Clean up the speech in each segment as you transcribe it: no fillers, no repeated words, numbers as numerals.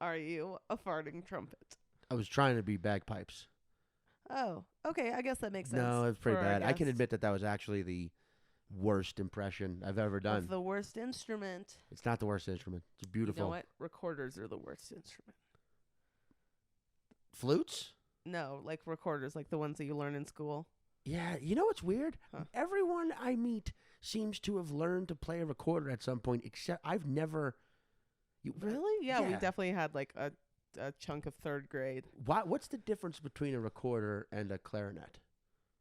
are you a farting trumpet? I was trying to be bagpipes. Oh, okay. I guess that makes sense. No, it's pretty for our bad. I can guest. admit that was actually the worst impression I've ever Of done. the worst instrument. It's not the worst instrument. It's You beautiful. know what? Recorders are the worst instrument. Flutes? No, like recorders, like the ones that you learn in school. Yeah, you know what's weird? Huh. Everyone I meet seems to have learned to play a recorder at some point, except I've never. Really? Yeah, we Yeah. definitely had like a chunk of third grade. What's the difference between a recorder and a clarinet?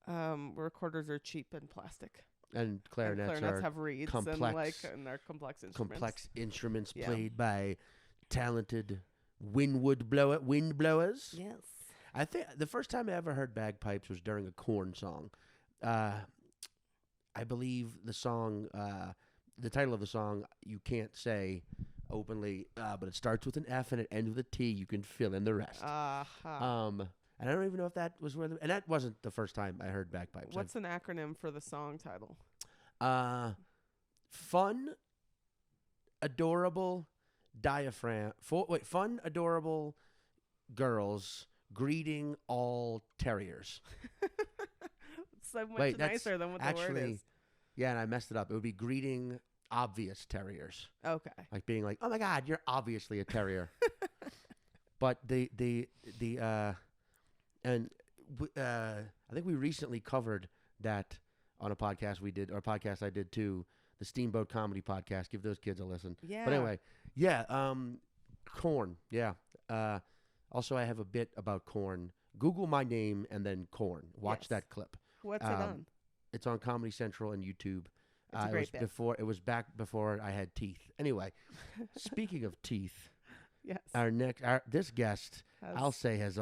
Recorders are cheap and plastic. And And clarinets, clarinets are have reeds complex, and they're complex instruments. complex instruments Yeah. played by talented wind blowers. Yes. I think the first time I ever heard bagpipes was during a Korn song. I believe the song, the title of the song, you can't say openly, but it starts with an F and it ends with a T. You can fill in the rest. And I don't even know if that was and that wasn't the first time I heard bagpipes. What's an acronym for the song title? Fun, adorable, diaphragm. Fun, adorable girls greeting all terriers. It's so much nicer than what the word is. Yeah, and I messed it up. It would be greeting obvious terriers, Okay. like being like, "Oh my God, you're obviously a terrier." But I think we recently covered that on a podcast we did, or a podcast I did too, the Steamboat Comedy Podcast. Give those kids a listen. Yeah. But anyway, yeah, Corn. Yeah. Also, I have a bit about Corn. Google my name and then Corn. Watch Yes. that clip. What's it on? It's on Comedy Central and YouTube. It's a great bit. It was back before I had teeth. Anyway, speaking of teeth, Yes. this guest, Has- I'll say, has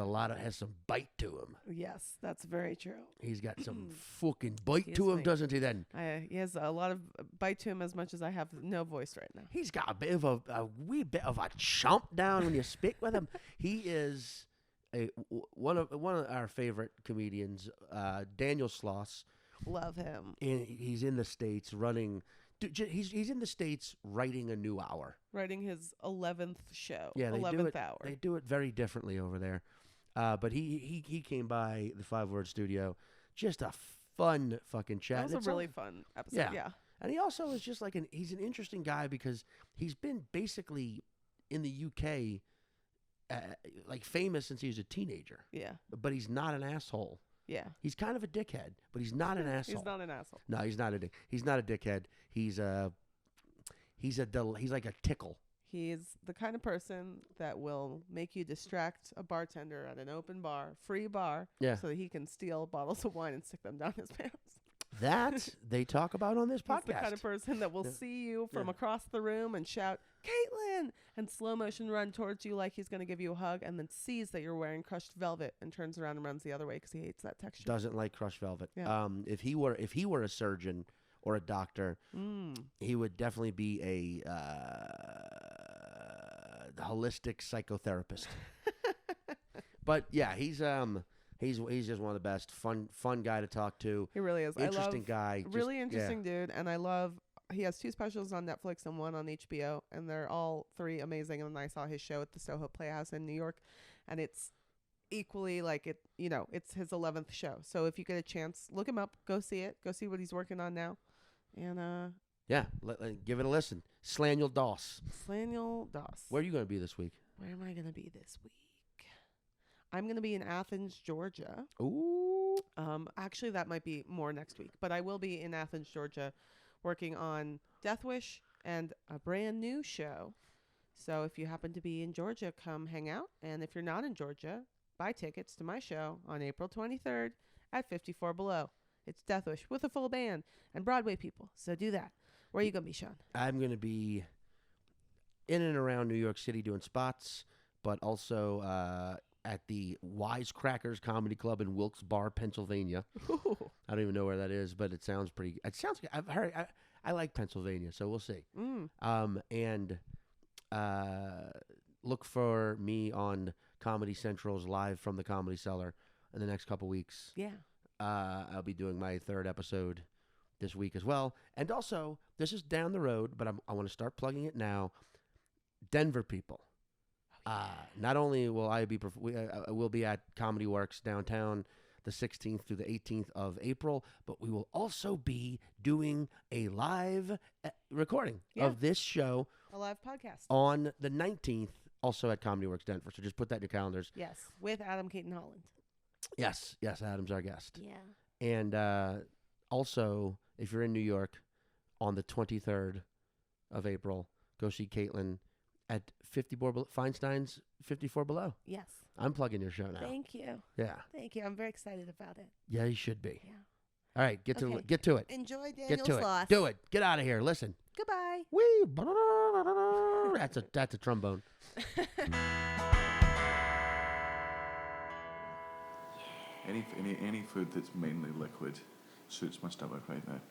some bite to him. Yes, that's very true. He's got some fucking bite Excuse to him, me. doesn't he? Then He has a lot of bite to him as much as I have no voice right now. he's got a bit of a wee bit of a chomp down when you speak with him. He is one of our favorite comedians, Daniel Sloss. Love him. He's in the States running. He's in the States writing a new hour. Writing his 11th show. Yeah, they 11th do it. hour. They do it very differently over there. But he came by the 5 Word Studio. Just a fun fucking chat. That was a really fun episode. Yeah. Yeah. And he also is just he's an interesting guy because he's been basically in the UK like famous since he was a teenager. Yeah. But he's not an asshole. Yeah. He's kind of a dickhead, but he's not an asshole. He's not an asshole. No, he's not a dick. He's not a dickhead. He's like a tickle. He's the kind of person that will make you distract a bartender at an open bar, free bar, Yeah. so that he can steal bottles of wine and stick them down his pants. That they talk about on this He's podcast. the kind of person that will Yeah. see you from Yeah. across the room and shout, "Caitlin!" and slow motion run towards you like he's going to give you a hug, and then sees that you're wearing crushed velvet and turns around and runs the other way because he hates that texture. Doesn't like crushed velvet. Yeah. If he were a surgeon or a doctor, he would definitely be a holistic psychotherapist. But yeah, he's just one of the best. Fun guy to talk to. He really is. Interesting guy. Really interesting dude, and I love. He has 2 specials on Netflix and 1 on HBO, and they're all 3 amazing. And I saw his show at the Soho Playhouse in New York, and it's equally like it. You know, it's his 11th show. So if you get a chance, look him up. Go see it. Go see what he's working on now. And Yeah, give it a listen. Slaniel Doss. Slaniel Doss. Where are you going to be this week? Where am I gonna be this week? I'm gonna be in Athens, Georgia. Ooh. Actually, that might be more next week, but I will be in Athens, Georgia, working on Death Wish and a brand new show. So if you happen to be in Georgia, come hang out. And if you're not in Georgia, buy tickets to my show on April 23rd at 54 Below. It's Death Wish with a full band and Broadway people. So do that. Where are you going to be, Sean? I'm going to be in and around New York City doing spots, but also at the Wisecrackers Comedy Club in Wilkes-Barre, Pennsylvania. Ooh. I don't even know where that is, but it sounds pretty. It sounds. I've heard. I like Pennsylvania, so we'll see. And look for me on Comedy Central's Live from the Comedy Cellar in the next couple weeks. Yeah. I'll be doing my 3rd episode this week as well. And also, this is down the road, but I want to start plugging it now. Denver people. Oh, Not only will I be, we'll be at Comedy Works downtown the 16th through the 18th of April, but we will also be doing a live recording of this show. A live podcast. On the 19th, also at Comedy Works Denver. So just put that in your calendars. Yes, with Adam Caton Holland. Yes, Adam's our guest. Yeah. And also, if you're in New York, on the 23rd of April, go see Caitlin at Feinstein's 54 Below. Yes. I'm plugging your show now. Thank you. Yeah. Thank you. I'm very excited about it. Yeah, you should be. Yeah. All right, get to it. Enjoy Daniel Get to Sloss. it. Do it. Get out of here. Listen. Goodbye. Wee. That's a trombone. Any food that's mainly liquid suits my stomach right now.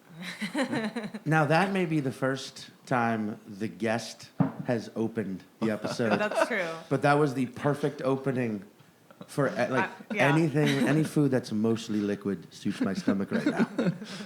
Now that may be the first time the guest has opened the episode. That's true. But that was the perfect opening for anything, any food that's mostly liquid suits my stomach right now.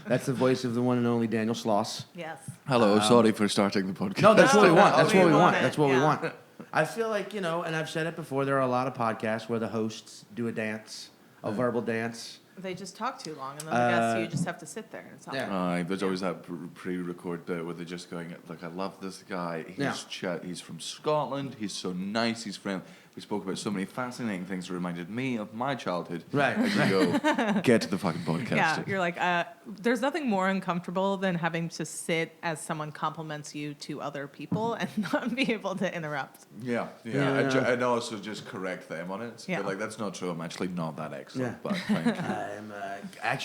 That's the voice of the one and only Daniel Sloss. Yes. Hello, sorry for starting the podcast. No, that's what we want. That's We what we want want. it, That's what we yeah. want. I feel like, and I've said it before, there are a lot of podcasts where the hosts do a dance, a verbal dance. They just talk too long, and then the guests, you just have to sit there. And it's not Yeah. There's always that pre-record bit where they're just going, like, I love this guy. He's from Scotland. He's so nice. He's friendly. We spoke about so many fascinating things that reminded me of my childhood. Right. And you go, get to the fucking podcast. Yeah, you're like, there's nothing more uncomfortable than having to sit as someone compliments you to other people and not be able to interrupt. Yeah. And also just correct them on it. Yeah. But, like, that's not true. I'm actually not that excellent. Yeah. But thank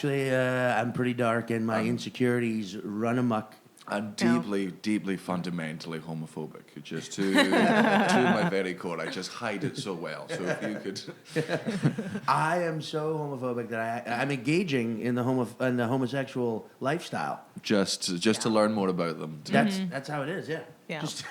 you. I'm pretty dark and my insecurities run amok. I'm deeply, fundamentally homophobic. Just to my very core, I just hide it so well. So if you could, I am so homophobic that I'm engaging in the homosexual lifestyle. just to learn more about them. That's how it is. Yeah. Yeah. Just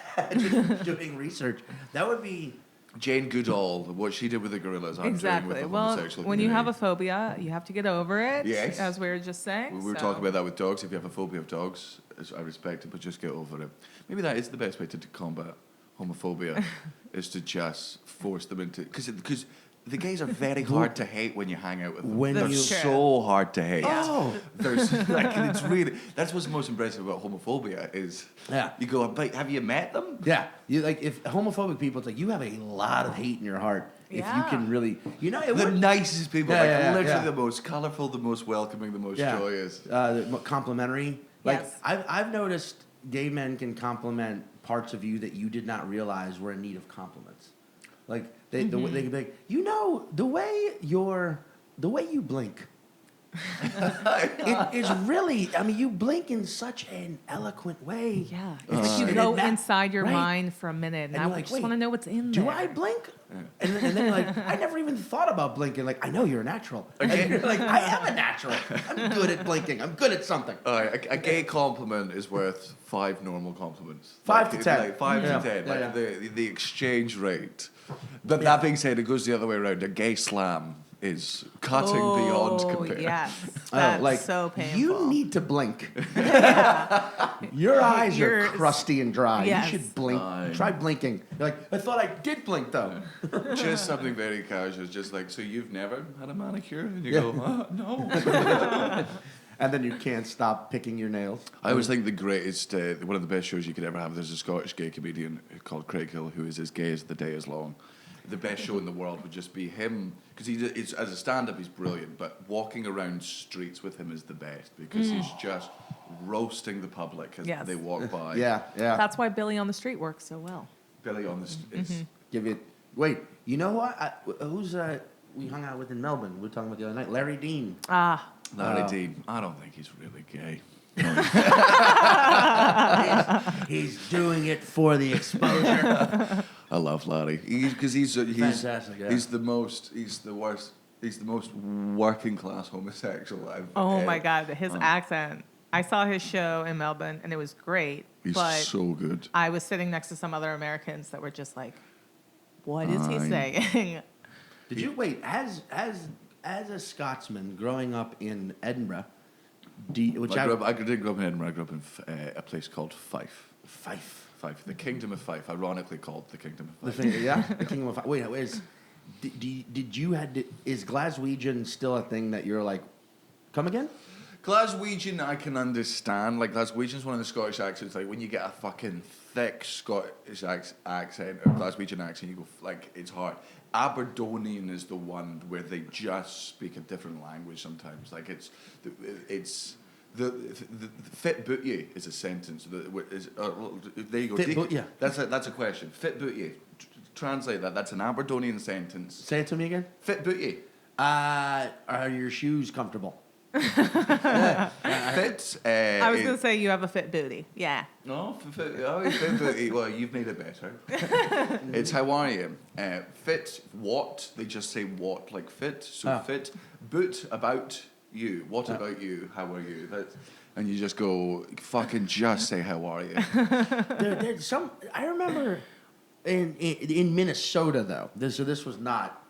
doing research. That would be. Jane Goodall, what she did with the gorillas, I'm doing with the Well, homosexual when you have a community. phobia, you have to get over it. Yes. As we were just saying. We were talking about that with dogs. If you have a phobia of dogs, I respect it, but just get over it. Maybe that is the best way to combat homophobia, is to just force them into... Because the gays are very hard to hate when you hang out with them. They're so hard to hate. Oh. There's like, it's really... That's what's most impressive about homophobia is... Yeah. You go, but have you met them? Yeah. You like if homophobic people, it's like you have a lot of hate in your heart. If you can really, The nicest people, literally the most colourful, the most welcoming, the most joyous. Complimentary. Like Yes. I've noticed gay men can compliment parts of you that you did not realize were in need of compliments. Like they can be like, the way you blink. It is really. I mean, you blink in such an eloquent way. Yeah. It's like you go inside your right. mind for a minute, and I like, just want to know what's in there. Do I blink? And then you're like, I never even thought about blinking. Like, I know you're a natural. And you're like, I am a natural. I'm good at blinking. I'm good at something. A gay compliment is worth 5 normal compliments. 5 to 10. Like 5 to 10. Like the exchange rate. But that being said, it goes the other way around. A gay slam is cutting beyond compare. Yes. That's like, so painful. You need to blink. Your eyes are crusty and dry. Yes. You should blink. Try blinking. You're like, I thought I did blink though. Just something very casual. Just like, so you've never had a manicure? And you go, no. And then you can't stop picking your nails. I always think the greatest, one of the best shows you could ever have, there's a Scottish gay comedian called Craig Hill who is as gay as the day is long. The best show in the world would just be him, because as a stand-up he's brilliant, but walking around streets with him is the best, because he's just roasting the public as they walk by. Yeah. That's why Billy on the Street works so well. Billy on the street. Wait, you know what? Who's we hung out with in Melbourne? We were talking about the other night. Larry Dean. Larry Dean. I don't think he's really gay. He's doing it for the exposure. I love Larry because he's fantastic. Yeah. He's the most working class homosexual I've My God, his accent. I saw his show in Melbourne and it was great. He's so good. I was sitting next to some other Americans that were just like, "What is he saying?" Did you wait as a Scotsman growing up in Edinburgh? I didn't grow up in Edinburgh. I grew up in a place called Fife. Fife. The Kingdom of Fife, ironically called the Kingdom of Fife. The Kingdom of Fife. Wait, is Glaswegian still a thing that you're like, come again? Glaswegian, I can understand. Like, Glaswegian's one of the Scottish accents. Like, when you get a fucking thick Scottish accent or Glaswegian accent, you go, like, it's hard. Aberdonian is the one where they just speak a different language sometimes. Like, the fit boot ye is a sentence. There you go. Fit boot ye. That's a question. Fit boot ye. Translate that. That's an Aberdonian sentence. Say it to me again. Fit boot ye. Are your shoes comfortable? Fit. I was going to say you have a fit booty. Yeah. No, fit booty. Well, you've made it better. It's how are you? Fit. What? They just say what, like fit. So fit. Boot about you. What about you? How are you? And you just go fucking just say how are you. There's some. I remember in Minnesota though. This was not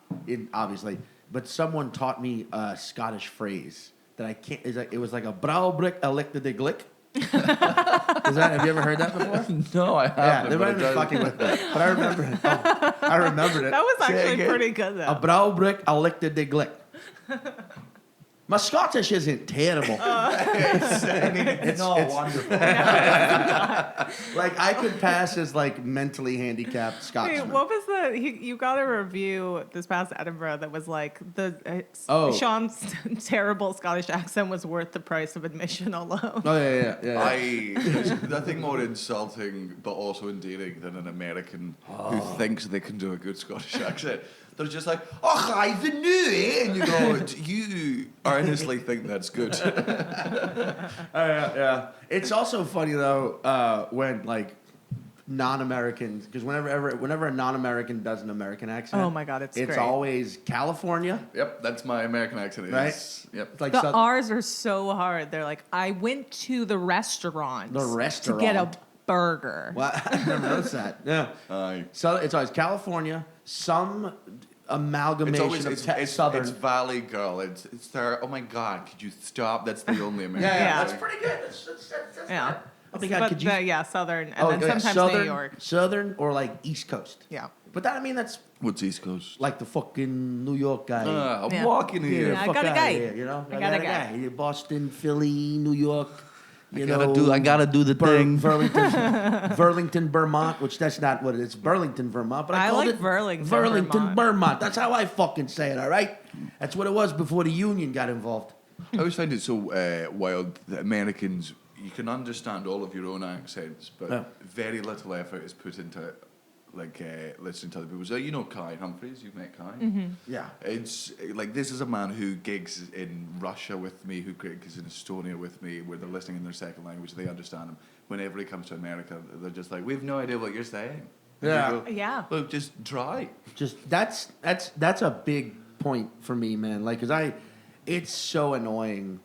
obviously, but someone taught me a Scottish phrase that I can't. It was like a brauwbrick elected de glick. Have you ever heard that before? No, I haven't. Yeah, they might have been fucking with that, but I remember it. I remembered it. That was actually pretty good though. A brauwbrick elected de glick. My Scottish isn't terrible. It's not wonderful. Like I could pass as like mentally handicapped Scotsman. Wait, what was you got a review this past Edinburgh that was like Sean's terrible Scottish accent was worth the price of admission alone. Oh yeah. There's nothing more insulting but also endearing than an American who thinks they can do a good Scottish accent. They're just like, oh, I the new, eh? And you go, you earnestly think that's good. Yeah. It's also funny though when like non-Americans, because whenever a non-American does an American accent, oh my god, it's great. Always California. Yep, that's my American accent. Right? Yep. It's like the R's are so hard. They're like, I went to the restaurant. To get a burger. Well, I never noticed that. Yeah. So it's always California. Some amalgamation of Southern. It's Valley Girl. It's there. Oh my God! Could you stop? That's the only American. Yeah. That's pretty good. That's yeah. Oh my God! Could you? Southern, and then sometimes Southern, New York. Southern or like East Coast. Yeah. But that's what's East Coast? like the fucking New York guy. I'm walking here. I got a guy. Here, you know, I got a guy. Boston, Philly, New York. I gotta do the thing. Burlington, Vermont, which that's not what it is. Burlington, Vermont. But I called it Burlington, Vermont. That's how I fucking say it. All right. That's what it was before the union got involved. I always find it so wild that Americans, you can understand all of your own accents, but very little effort is put into it. Like listening to other people. So you know Kai Humphries, you've met Kai. Mm-hmm. Yeah. It's like this is a man who gigs in Russia with me, who gigs in Estonia with me, where they're listening in their second language. They understand him. Whenever he comes to America, they're just like, we have no idea what you're saying. Yeah. Go, yeah. Look, just try. Just that's a big point for me, man. Like, it's so annoying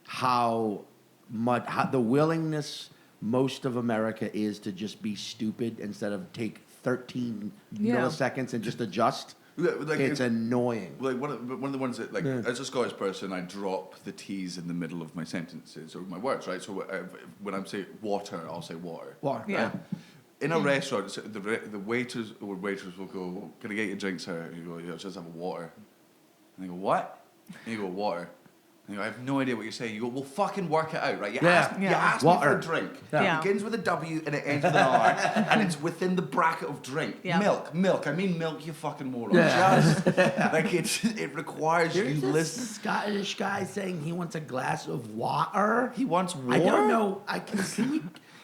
how the willingness most of America is to just be stupid instead of take 13 milliseconds and just adjust. Like, it's annoying. Like one of the ones that, like, as a Scottish person, I drop the T's in the middle of my sentences or my words, right? So when I'm saying water, I'll say water. Water. Yeah. In a restaurant, the waiters or waitress will go, "Can I get your drink, sir?" And you go, "Yeah, just have a water." And they go, "What?" And you go, "Water." And you go, "I have no idea what you're saying." You go, "Well, fucking work it out, right? You asked me for a drink. Yeah. It begins with a W and it ends with an R, and it's within the bracket of drink. Yeah. Milk. I mean milk, you fucking moron. Yeah. Just, like, it requires There's you a listen. Scottish guy saying he wants a glass of water. He wants water? I don't know.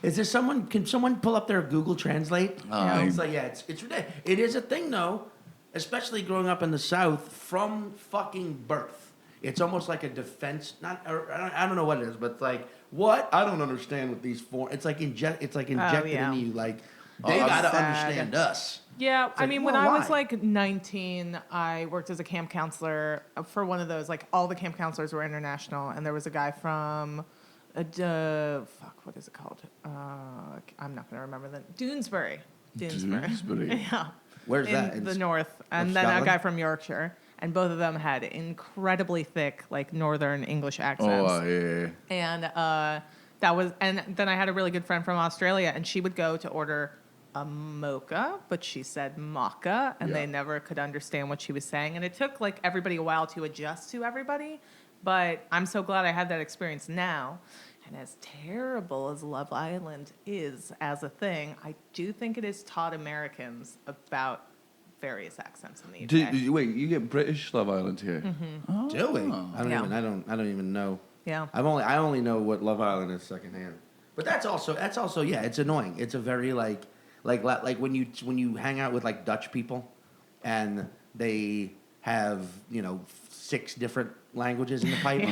Is there someone? Can someone pull up their Google Translate? It's like, it's ridiculous. It is a thing though, especially growing up in the South from fucking birth. It's almost like a defense. I don't know what it is, but it's like, what? I don't understand what these It's like injected into you. Like they gotta understand us. Yeah, Like, when I was like 19, I worked as a camp counselor for one of those. Like all the camp counselors were international, and there was a guy from, what is it called? I'm not gonna remember that. Doonesbury. Yeah. Where's that? In the north, and then Scotland? a guy from Yorkshire. And both of them had incredibly thick, like Northern English accents. Oh, yeah. And That was, and then I had a really good friend from Australia, and she would go to order a mocha, but she said maca, and they never could understand what she was saying. And it took like everybody a while to adjust to everybody. But I'm so glad I had that experience now. And as terrible as Love Island is as a thing, I do think it has taught Americans about various accents in the UK. Wait, you get British Love Island here? Mm-hmm. Do we? Yeah. I don't even know. Yeah. I only know what Love Island is secondhand. But that's also yeah, it's annoying. It's a very like when you hang out with like Dutch people, and they have 6 different languages in the pipe,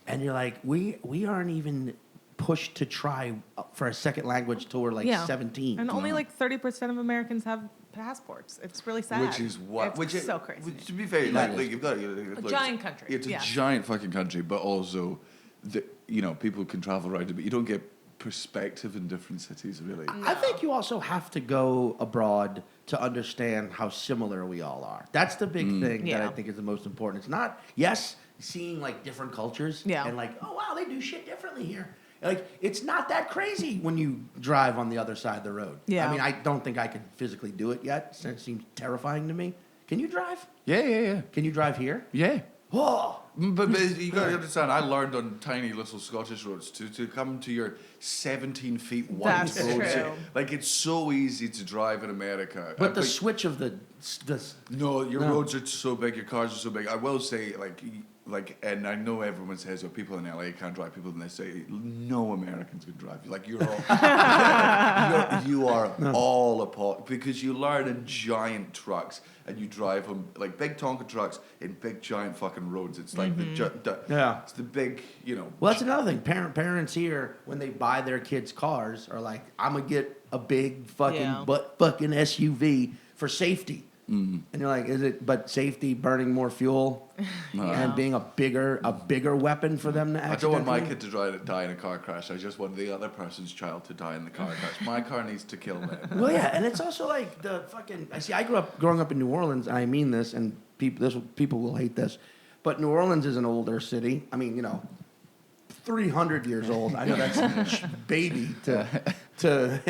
and you're like, we aren't even pushed to try for a second language till we're like 17, and only like 30% of Americans have passports. It's really sad. Which is so crazy. Which, to be fair, like you've got a giant country. It's a giant fucking country, but also, people can travel around it, but you don't get perspective in different cities, really. No. I think you also have to go abroad to understand how similar we all are. That's the big thing that I think is the most important. It's not, seeing like different cultures and like, oh wow, they do shit differently here. Like, it's not that crazy when you drive on the other side of the road. Yeah. I mean, I don't think I could physically do it yet. It seems terrifying to me. Can you drive? Yeah. Can you drive here? Yeah. Oh. But you got to understand, I learned on tiny little Scottish roads to come to your 17 feet wide That's roads. true. Like, it's so easy to drive in America. But the switch of the No, your roads are so big, your cars are so big. I will say, and I know everyone says, people in LA can't drive, people, and they say, no Americans can drive. Like, you're all, you are all appalled, because you learn in giant trucks, and you drive them, like big Tonka trucks in big giant fucking roads. It's like it's the big, Well, that's another thing. Parents here, when they buy their kids cars, are like, I'm gonna get a big fucking fucking SUV for safety. And you're like, is it? But safety, burning more fuel, and being a bigger weapon for them to. I don't want my kid to die in a car crash. I just want the other person's child to die in the car crash. My car needs to kill them. Well, yeah, and it's also like the fucking. I growing up in New Orleans, and I mean this, and people will hate this, but New Orleans is an older city. I mean, 300 years old. I know that's baby to That's the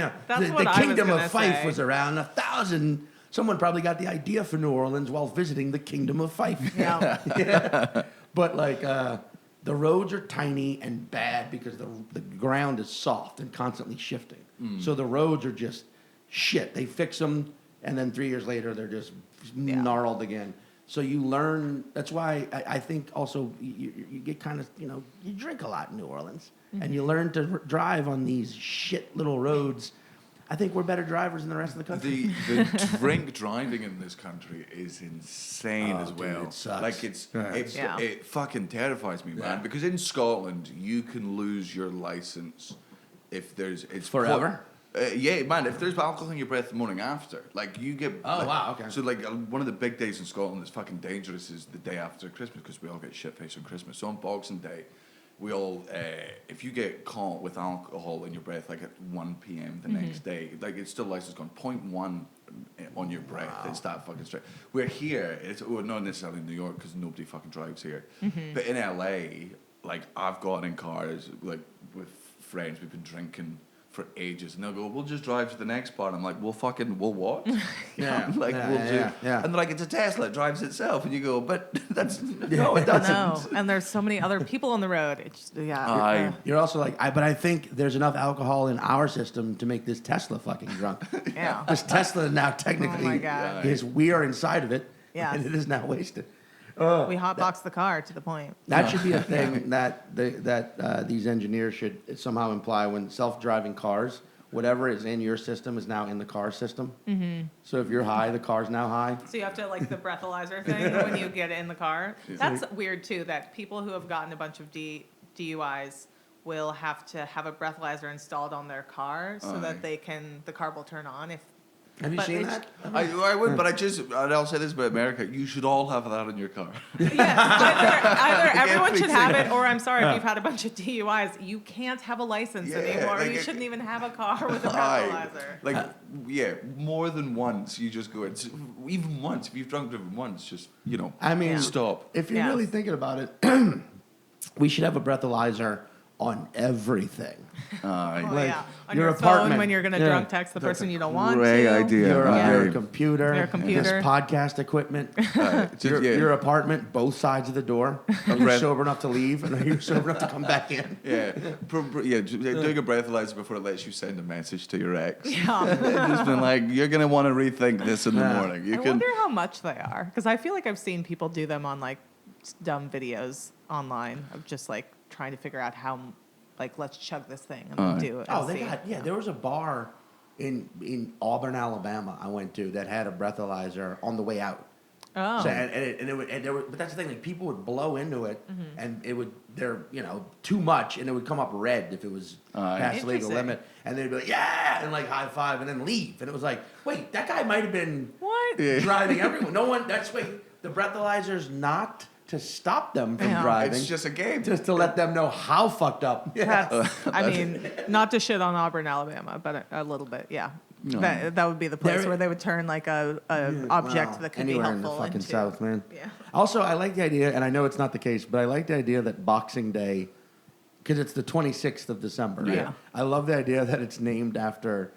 what I was Kingdom of gonna Fife say. was around 1,000. Someone probably got the idea for New Orleans while visiting the Kingdom of Fife. Yeah. But like the roads are tiny and bad because the ground is soft and constantly shifting. So the roads are just shit. They fix them, and then 3 years later they're just gnarled again. So you learn. That's why I think also you get kind of you drink a lot in New Orleans, and you learn to drive on these shit little roads. I think we're better drivers than the rest of the country. The drink driving in this country is insane as well. Dude, it sucks. Like it fucking terrifies me, man. Because in Scotland you can lose your license if it's Forever? Yeah, man. If there's alcohol in your breath the morning after, like you get. Oh, wow, okay. So like one of the big days in Scotland that's fucking dangerous is the day after Christmas, because we all get shit faced on Christmas. So on Boxing Day, we all, if you get caught with alcohol in your breath, like at 1 p.m. the next day, like it's still license gone 0.1 on your breath. Wow. It's that fucking straight. We're here, not necessarily in New York because nobody fucking drives here, but in LA, like I've gotten in cars like with friends, we've been drinking for ages, and they'll go, we'll just drive to the next bar. And I'm like, we'll what? We'll do. And they're like, it's a Tesla, it drives itself. And you go, but that's, no, it doesn't. No, and there's so many other people on the road. It's You're also like, but I think there's enough alcohol in our system to make this Tesla fucking drunk. Yeah. This Tesla now technically Oh my God. we are inside of it, Yes. and it is now wasted. we hotbox the car to the point. That should be a thing that these engineers should somehow imply when self-driving cars, whatever is in your system is now in the car system. So if you're high, the car's now high. So you have to like the breathalyzer thing when you get in the car. That's weird too. That people who have gotten a bunch of DUIs will have to have a breathalyzer installed on their car so that the car will turn on if. Have you seen that? I would, but I'll say this about America: you should all have that in your car. Yes, either everyone should have it, or I'm sorry if you've had a bunch of DUIs, you can't have a license anymore. Like you shouldn't even have a car with a breathalyzer. More than once you just go. Even once, if you've drunk once, just I mean, stop. If you're really thinking about it, we should have a breathalyzer on everything. On your your phone apartment. when you're gonna Yeah. drunk text the person you don't want great to. idea. Your, Right. your computer, Your computer. this podcast equipment, Just- yeah. your apartment, both sides of the door. Are you sober enough to leave, and are you sober enough to come back in? Yeah, doing a breathalyzer before it lets you send a message to your ex. Yeah. Just been like, you're gonna want to rethink this in the Yeah. morning. You I can. wonder how much they are, because I feel like I've seen people do them on like dumb videos online of just like trying to figure out how, like, let's chug this thing and then do it. Oh, and they see. got There was a bar in Auburn, Alabama, I went to that had a breathalyzer on the way out. Oh. So, and there were, but that's the thing. Like people would blow into it, and it would too much, and it would come up red if it was past the legal Interesting. limit, and they'd be like, yeah, and like high five, and then leave, and it was like, wait, that guy might have been What? driving everyone. No one. The breathalyzer's not to stop them from driving. It's just a game. just to let them know how fucked up. That's, I mean, not to shit on Auburn, Alabama, but a little bit, yeah. No. That would be the place There- where they would turn like a object that could be anywhere helpful in the fucking into. South, man. Yeah. Also, I like the idea, and I know it's not the case, but I like the idea that Boxing Day, because it's the 26th of December, right? Yeah. I love the idea that it's named after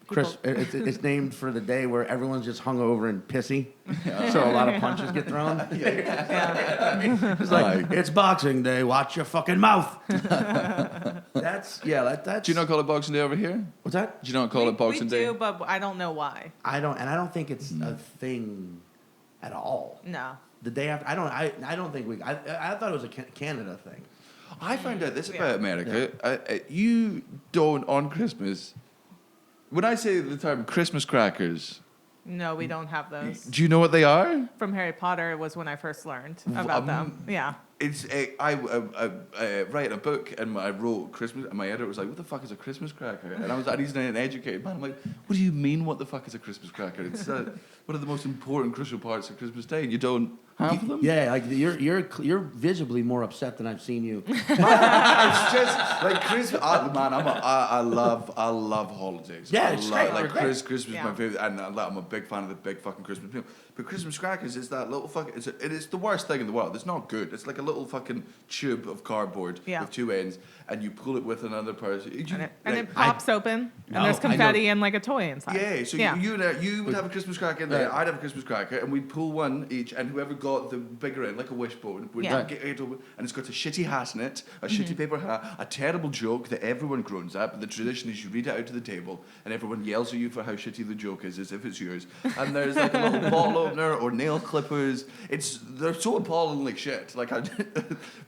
Chris. It's named for the day where everyone's just hungover and pissy, so a lot of punches get thrown. Yeah. It's like it's Boxing Day. Watch your fucking mouth. That's. Do you not call it Boxing Day over here? What's that? Do you not call it Boxing we Day? do, but I don't know why. I don't think it's a thing at all. No. The day after, I don't think I thought it was a Canada thing. I found out this Yeah. about America. You don't on Christmas. When I say the term Christmas crackers, No, we don't have those. do you know what they are? From Harry Potter was when I first learned about them. Yeah. It's I write a book and I wrote Christmas and my editor was like, "What the fuck is a Christmas cracker?" And I was like, "He's an educated man." I'm like, "What do you mean? What the fuck is a Christmas cracker? It's one of the most important, crucial parts of Christmas Day, and you don't have them." Yeah, like you're visibly more upset than I've seen you. It's just like Christmas. I love holidays. Yeah, I it's love, great. Like They're great. Christmas is Yeah. my favorite, and I'm a big fan of the big fucking Christmas meal. But Christmas crackers is that little fucking. It's the worst thing in the world. It's not good. It's like a little fucking tube of cardboard Yeah. with two ends, and you pull it with another person. And it pops open, No, and there's I know. confetti and like a toy inside. Yeah, so you would have a Christmas cracker in there, I'd have a Christmas cracker, and we'd pull one each, and whoever got the bigger end, like a wishbone, would Yeah. get it over, and it's got a shitty hat in it, a shitty paper hat, a terrible joke that everyone groans at, but the tradition is you read it out to the table, and everyone yells at you for how shitty the joke is, as if it's yours. And there's like a little bottle opener or nail clippers. They're so appallingly shit,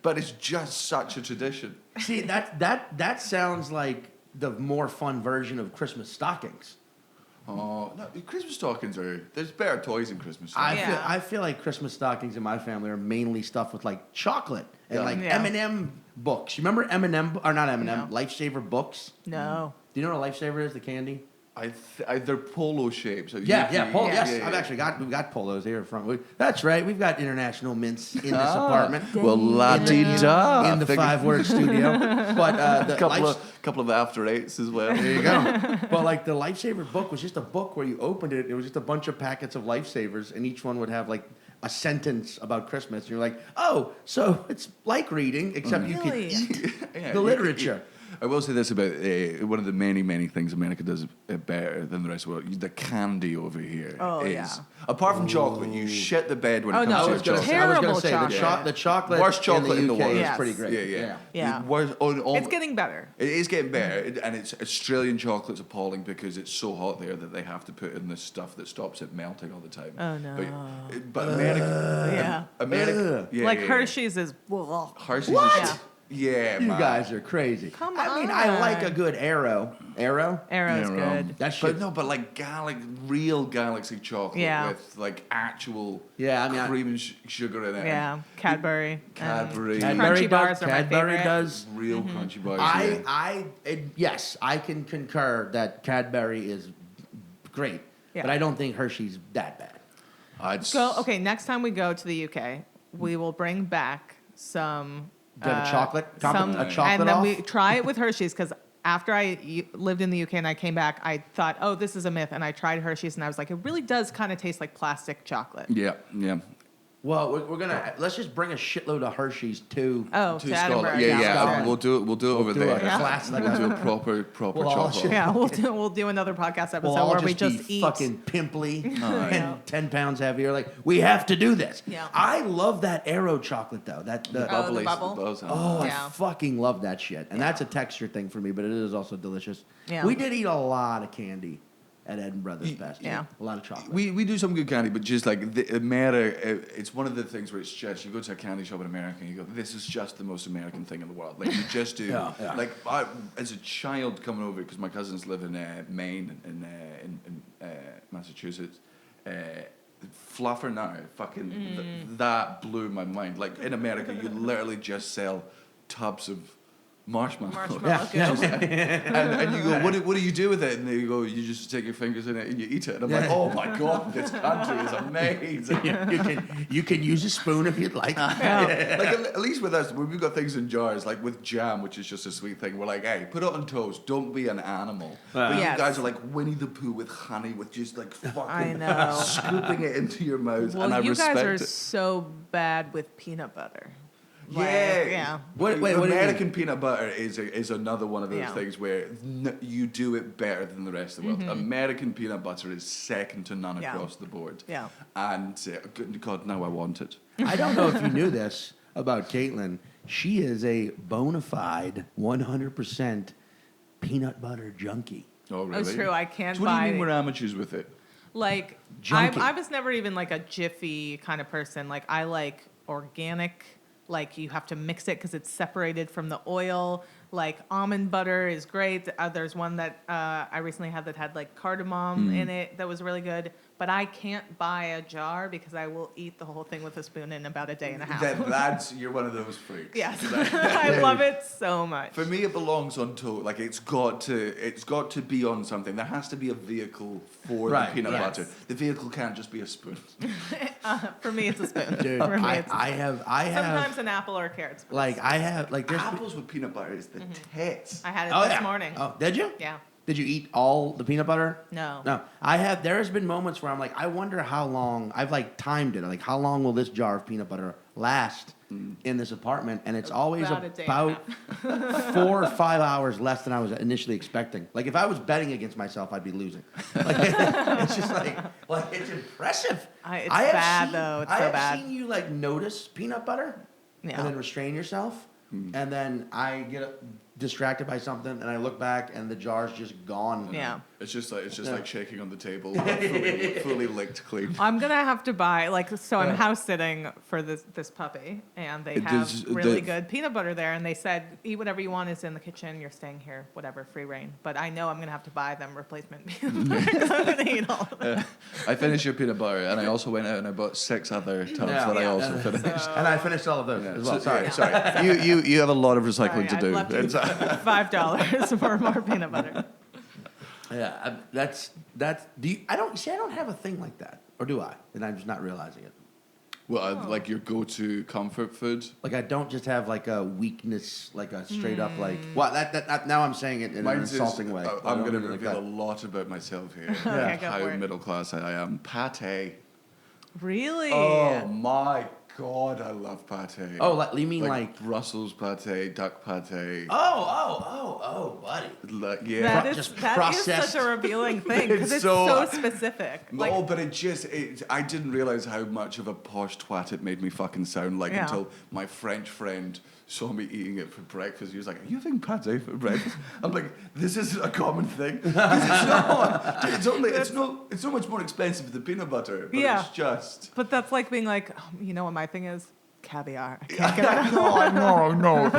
but it's just such a tradition. See, that sounds like the more fun version of Christmas stockings. Oh no, Christmas stockings there's better toys in Christmas stockings. I feel like Christmas stockings in my family are mainly stuffed with like chocolate and like Yeah. M&M books. You remember M&M or not M&M? No. Lifesaver books. No. Do you know what a Lifesaver is? The candy. They're polo shapes. So Yeah, polo. Yeah. Yes, we've got polos here in front. That's right. We've got international mints in this apartment. Well, la-di-da. In the 5-word studio. But the couple of after eights as well. There you go. But like the Lifesaver book was just a book where you opened it. It was just a bunch of packets of Lifesavers, and each one would have like a sentence about Christmas. And you're like, oh, so it's like reading, except you can Really? eat Yeah, the literature. I will say this about one of the many, many things America does better than the rest of the world. The candy over here Oh, is, yeah. apart from chocolate, you shit the bed when Oh, it no, comes I to was chocolate. I was Terrible say chocolate. the chocolate. Worst chocolate in the in the UK world. is Yes. pretty great. Yeah. The worst- It's getting better. It is getting better, and it's Australian chocolate's appalling because it's so hot there that they have to put in this stuff that stops it melting all the time. Oh, no. But America, Yeah. America, yeah, Like yeah, Hershey's is. Hershey's What? is, yeah, You man. guys are crazy. Come I mean, I like a on. good Arrow. Arrow? Arrow's Yeah, good. That shit. But no, but like real Galaxy chocolate Yeah. with like actual Yeah, I mean, cream and sugar in it. Yeah. Cadbury. Cadbury. Crunchy bars are my Cadbury favorite. does. Real crunchy bars. yeah. Yes, I can concur that Cadbury is great, Yeah. but I don't think Hershey's that bad. Okay, next time we go to the UK, we will bring back some. Do you have a chocolate? some- A chocolate and then off? we try it with Hershey's because after I lived in the UK and I came back, I thought, oh, this is a myth, and I tried Hershey's and I was like, it really does kind of taste like plastic chocolate. Yeah, yeah. Well, we're gonna let's just bring a shitload of Hershey's to Oh, To to Scotland. Edinburgh. Yeah. Scotland. We'll do it over do there. a class like We'll do a a proper We'll all chocolate. Yeah, we'll do another podcast episode We'll all where just we just be eat. fucking pimply and Yeah. 10 pounds heavier. Like, we have to do this. Yeah. I love that Aero chocolate, though. the bubble? Oh, I Yeah. fucking love that shit. And Yeah. that's a texture thing for me, but it is also delicious. Yeah. We did eat a lot of candy at Edinburgh this past year. Yeah. A lot of chocolate. We do some good candy, but just like America, it's one of the things where it's just you go to a candy shop in America and you go, this is just the most American thing in the world. Like you just do. Yeah. Like as a child coming over because my cousins live in Maine in Massachusetts. Fluffer now, fucking that blew my mind. Like in America, you literally just sell tubs of marshmallows. Marshmallow Yeah. goodness. And you go, what do you do with it? And they go, you just take your fingers in it and you eat it. And I'm like, oh my god, this country is amazing. you can use a spoon if you'd like. Like at least with us, when we've got things in jars, like with jam, which is just a sweet thing, we're like, hey, put it on toast. Don't be an animal. But Yes. you guys are like Winnie the Pooh with honey, with just like I fucking know. scooping it into your mouth. Well, and I you respect guys are it. so bad with peanut butter. Yeah. Like, yeah. Wait, what do you American peanut butter is another one of those Yeah. things where you do it better than the rest of the world. American peanut butter is second to none Yeah. across the board. Yeah. And good God, now I want it. I don't know if you knew this about Caitlin. She is a bona fide 100% peanut butter junkie. Oh, really? That's true. I can't So what do you buy. mean we're amateurs with it? Like Junkie. I was never even like a jiffy kind of person. Like I like organic. Like you have to mix it because it's separated from the oil. Like almond butter is great. There's one that I recently had that had like cardamom in it that was really good. But I can't buy a jar because I will eat the whole thing with a spoon in about a day and a half. You're one of those freaks. Yes, I love it so much. For me, it belongs on toast. Like it's got to be on something. There has to be a vehicle for Right, the peanut yes. butter. The vehicle can't just be a spoon. For me, it's a spoon. Dude, For me, I it's a spoon. have Sometimes an apple or a carrot. spoon. like I have like there's Apples with peanut butter is the tits. I had it oh this yeah. morning. Oh, did you? Yeah. Did you eat all the peanut butter? No. No. There has been moments where I'm like, I wonder how long I've like timed it. Like how long will this jar of peanut butter last in this apartment? And it's always About a day and a about 4 or 5 hours less than I was initially expecting. Like if I was betting against myself, I'd be losing. Like, it's just like it's impressive. It's I have bad seen- though. It's I so have bad. seen you like notice peanut butter Yeah. and then restrain yourself. And then I get distracted by something and I look back and the jar's just gone. Yeah. It's just Yeah. like shaking on the table, fully licked clean. I'm gonna have to buy I'm house sitting for this puppy, and they have really good peanut butter there. And they said, eat whatever you want. It's in the kitchen. You're staying here, whatever, free reign. But I know I'm gonna have to buy them replacement peanut butter 'cause I'm gonna eat all of them. I finished your peanut butter, and I also went out and I bought 6 other tubs that I Yeah. also finished. And I finished all of those as well. So- Sorry. sorry. You have a lot of recycling Sorry, to do. I'd love to It's- $5 for more peanut butter. Yeah, that's. Do you, I don't have a thing like that, or do I? And I'm just not realizing it. Well, like your go-to comfort food. Like I don't just have like a weakness, like a straight up like. Well, that now I'm saying it in an Mine's insulting way. but I I'm don't going to mean it reveal like a lot about myself here. Okay, go How for it. middle class I am. Pate. Really? Oh my God, I love pate. Oh, you mean like? Brussels pate, duck pate. Oh, buddy. Yeah. That just is processed. such a revealing thing because It's it's so- so specific. Like, No, but I didn't realize how much of a posh twat it made me fucking sound like Yeah. until my French friend saw me eating it for breakfast. He was like, "Are you having pate for breakfast?" I'm like, "This is a common thing." 'Cause it's not. Dude, it's so much more expensive than peanut butter. But Yeah. it's just. but that's like being like, oh, you know what my thing is? Caviar. I can't get enough. No.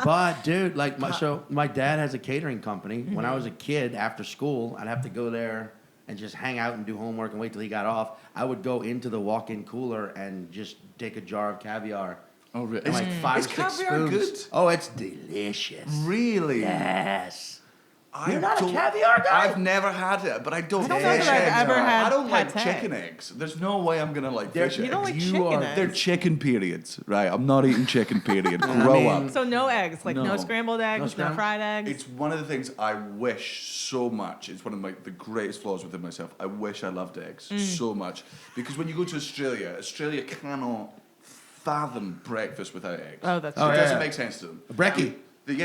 But dude, like my dad has a catering company. When I was a kid, after school, I'd have to go there and just hang out and do homework and wait till he got off. I would go into the walk-in cooler and just take a jar of caviar. Oh, really? And like 5 is or 6 caviar spoons. good? Oh, it's delicious. Really? Yes. You're not a caviar guy? I've never had it, but I don't. I don't know that I've ever had I don't like pate. chicken eggs. There's no way I'm gonna like fish You eggs. don't like chicken eggs? They're chicken periods, right? I'm not eating chicken. Period. Grow up. So no eggs, like no No. scrambled eggs, no fried eggs. It's one of the things I wish so much. It's one of the greatest flaws within myself. I wish I loved eggs so much because when you go to Australia cannot fathom breakfast without eggs. Oh, that's it true. doesn't make sense to them. A brekkie. You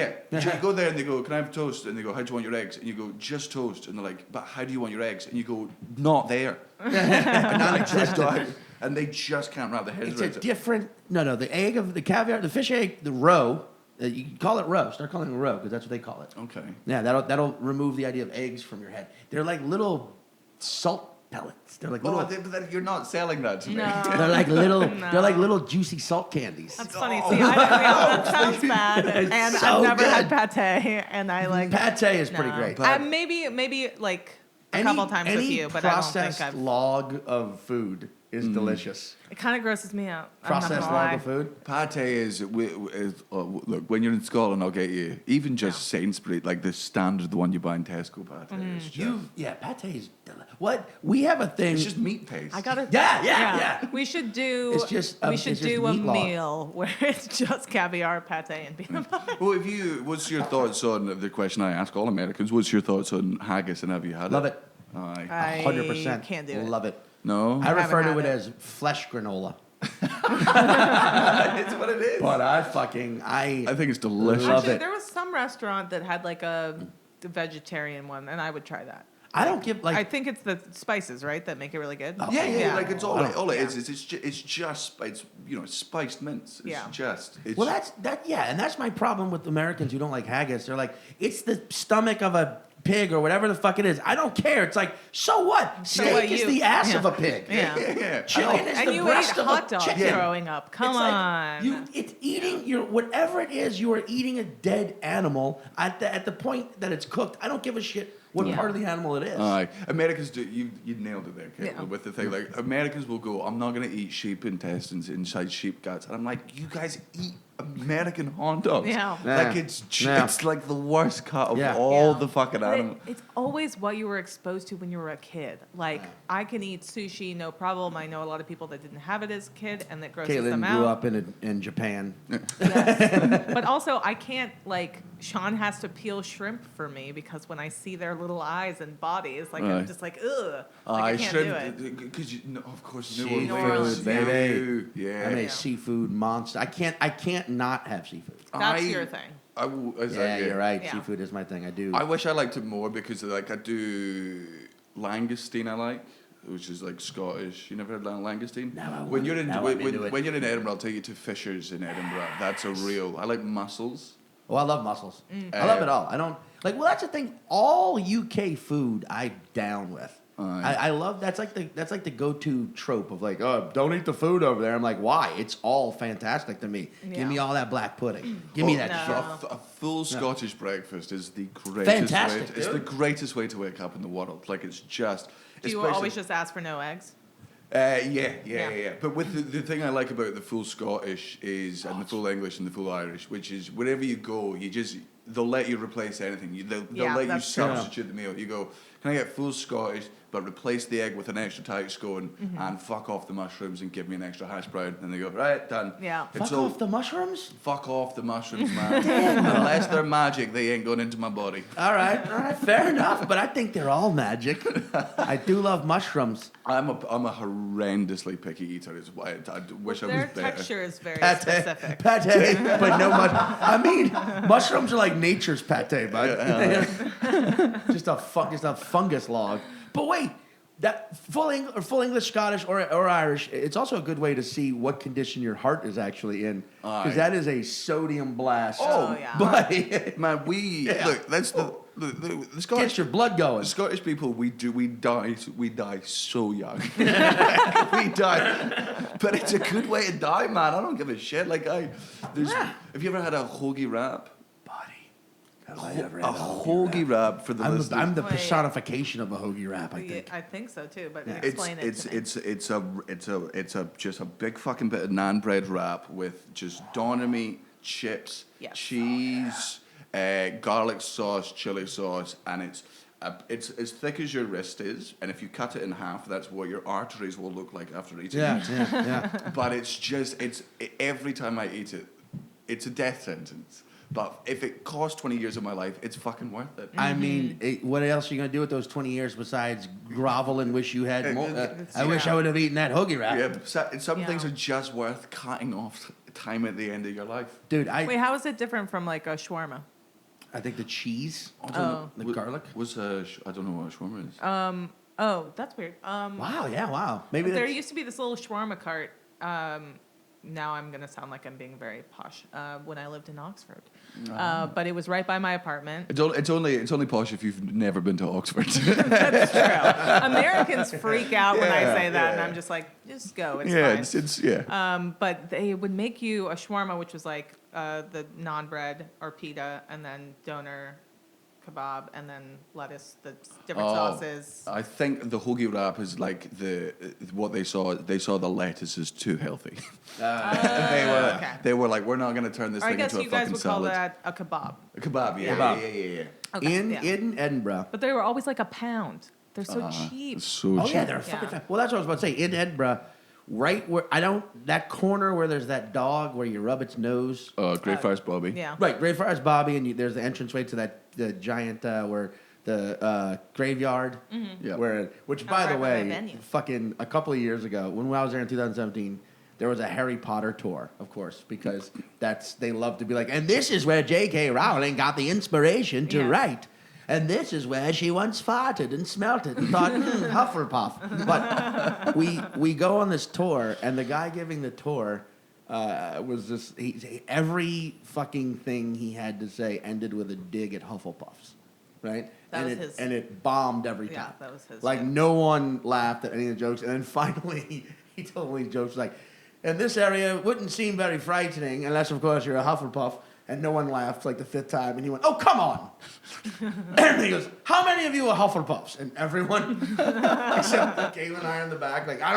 go there and they go, "Can I have toast?" And they go, "How do you want your eggs?" And you go, "Just toast." And they're like, "But how do you want your eggs?" And you go, "Not there." And they just can't wrap their heads It's around a it. different. No, the egg of the caviar, the fish egg, the roe. You can call it roe. Start calling it roe because that's what they call it. Okay. Yeah, that'll remove the idea of eggs from your head. They're like little salt pellets. They're like little. But then you're not selling that to me. No. They're like little. They're like little juicy salt candies. That's funny. See, that sounds bad, and so I've never good. had pate, and I like. Pate is pretty great. Maybe like a couple times with you, but I don't think processed I've. log of food is delicious. It kind of grosses me out. I'm not Processed gonna log lie. of food. Pate is look, when you're in Scotland, I'll get you. Even just Sainsbury, like the standard, the one you buy in Tesco pate. Is just, Pate is what we have a thing. it's just meat paste. I gotta. Yeah. We should do. It's just we it's should just do a meat log. meal where it's just caviar, pate, and peanut butter. Well, what's your thoughts on the question I ask all Americans? What's your thoughts on haggis, and have you had Love it? it. Aye. 100%. Can't do it. Love it. No, I refer haven't to it had as flesh granola. it's what it is. But I think it's delicious. Love Actually, it. there was some restaurant that had like a vegetarian one, and I would try that. I don't give like I think it's the spices, right, that make it really good. Yeah, like it's all I don't- all it is. It's just spiced mince. It's Yeah. just. It's, well and that's my problem with Americans who don't like haggis. They're like, it's the stomach of a pig or whatever the fuck it is. I don't care. It's like, so what? Steak what is you- the ass yeah. of a pig. Yeah. yeah. Chicken is And the you ate breast of hot a dogs chicken. growing up. Come It's like, on. it's eating whatever it is. You are eating a dead animal at the point that it's cooked. I don't give a shit what Yeah. part of the animal it is. Aye, Americans do. You nailed it there, Kate, Yeah. with the thing. Like Americans will go, "I'm not going to eat sheep intestines inside sheep guts," and I'm like, "You guys eat American hot dogs? Yeah. Like Yeah. it's like the worst cut of Yeah. all Yeah. the fucking But animals." it's always what you were exposed to when you were a kid. Like, I can eat sushi, no problem. I know a lot of people that didn't have it as a kid, and that grosses Caitlin them grew out. up in Japan. Yes. But also, I can't, like, Sean has to peel shrimp for me because when I see their little eyes and bodies, like, Aye. I'm just like, ugh. Like, I can't do it. because of course, New Seafood, Orleans, baby. yeah. I'm a Yeah. seafood monster. I can't not have seafood. That's your thing. You're right. Yeah. Seafood is my thing. I do. I wish I liked it more because like I do langoustine. I like, which is like Scottish. You never had langoustine? No, I When wouldn't. you're in Now I'm into it. when you're in Edinburgh, I'll take you to Fisher's in Edinburgh. That's a real. I like mussels. Oh, I love mussels. I love it all. I don't like. Well, that's the thing. All UK food, I down with. Aye. I love that's like the go-to trope of like, oh, don't eat the food over there. I'm like, why? It's all fantastic to me. Yeah. Give me all that black pudding. Give me that No. shit. A full Scottish breakfast is the greatest Fantastic, way. It's the dude. greatest way to wake up in the world. Like it's just. Do you especially- always just ask for no eggs? Yeah. Yeah. But with the thing I like about the full Scottish is, and the full English and the full Irish, which is wherever you go, they'll let you replace anything. They'll Yeah, let you that's true. substitute the meal. You go, "Can I get full Scottish, but replace the egg with an extra tight scone and fuck off the mushrooms and give me an extra hash brown?" And they go, "Right, done." Yeah. It's Fuck all- off the mushrooms. Fuck off the mushrooms, man. Unless they're magic, they ain't going into my body. All right, fair enough. But I think they're all magic. I do love mushrooms. I'm a horrendously picky eater. Is why I wish I was Their better. texture is very Pate, specific. but no much. I mean, mushrooms are like nature's pate, bud. just a fungus log. But wait, that full English, Scottish, or Irish, it's also a good way to see what condition your heart is actually in, because Aye. that is a sodium blast. Oh, yeah. But Man, Yeah. look. That's the Scottish. gets your blood going. The Scottish people, we die so young. We die, but it's a good way to die, man. I don't give a shit. Like have you ever had a hoagie wrap? Have I ever A had hoagie wrap for the listeners. I'm the Wait. personification of a hoagie wrap. I Yeah, think. I think so too, but Yeah. explain it to me. It's just a big fucking bit of naan bread wrap with just doner meat, chips, Yes. cheese, garlic sauce, chili sauce, and it's as thick as your wrist is, and if you cut it in half, that's what your arteries will look like after eating it. Yeah. But every time I eat it, it's a death sentence. But if it cost 20 years of my life, it's fucking worth it. I mean, what else are you going to do with those 20 years besides grovel and wish you had more? I wish I would have eaten that hoagie wrap. Yeah, some things are just worth cutting off time at the end of your life. Dude, Wait, how is it different from like a shawarma? I think the cheese, the garlic. I don't know what a shawarma is. Oh, that's weird. Wow. Maybe there used to be this little shawarma cart. Now I'm gonna sound like I'm being very posh. When I lived in Oxford, but it was right by my apartment. It's only posh if you've never been to Oxford. That's true. Americans freak out when I say that, and I'm just like, just go. It's fine. But they would make you a shawarma, which was like the naan bread or pita, and then doner kebab, and then lettuce, the different sauces. I think the hoagie wrap is like what they saw. They saw the lettuce is too healthy. They were like, we're not going to turn this thing into a fucking salad. I guess you guys would call that a kebab. A kebab, yeah. Okay, in Edinburgh. But they were always like a pound. They're so cheap. So cheap. Yeah, they're fucking fat. Well, that's what I was about to say. In Edinburgh, right where that corner where there's that dog where you rub its nose. Greyfriars Bobby. Yeah. Right, Greyfriars Bobby, and there's the entranceway to the giant where the graveyard. Mm-hmm. Yeah. Which by the right by way, the venue. fucking a couple of years ago, when I was there in 2017. There was a Harry Potter tour, of course, because they love to be like, and this is where J.K. Rowling got the inspiration to write. And this is where she once farted and smelt it and thought, Hufflepuff. But we go on this tour, and the guy giving the tour was just, every fucking thing he had to say ended with a dig at Hufflepuffs, right? And it bombed every time. Yeah, that was his. Like, no one laughed at any of the jokes. And then finally, he told me jokes like, and this area wouldn't seem very frightening unless, of course, you're a Hufflepuff. And no one laughed like the fifth time. And he went, oh, come on. And he goes, how many of you are Hufflepuffs? And everyone, except Caitlin and I are in the back, like, I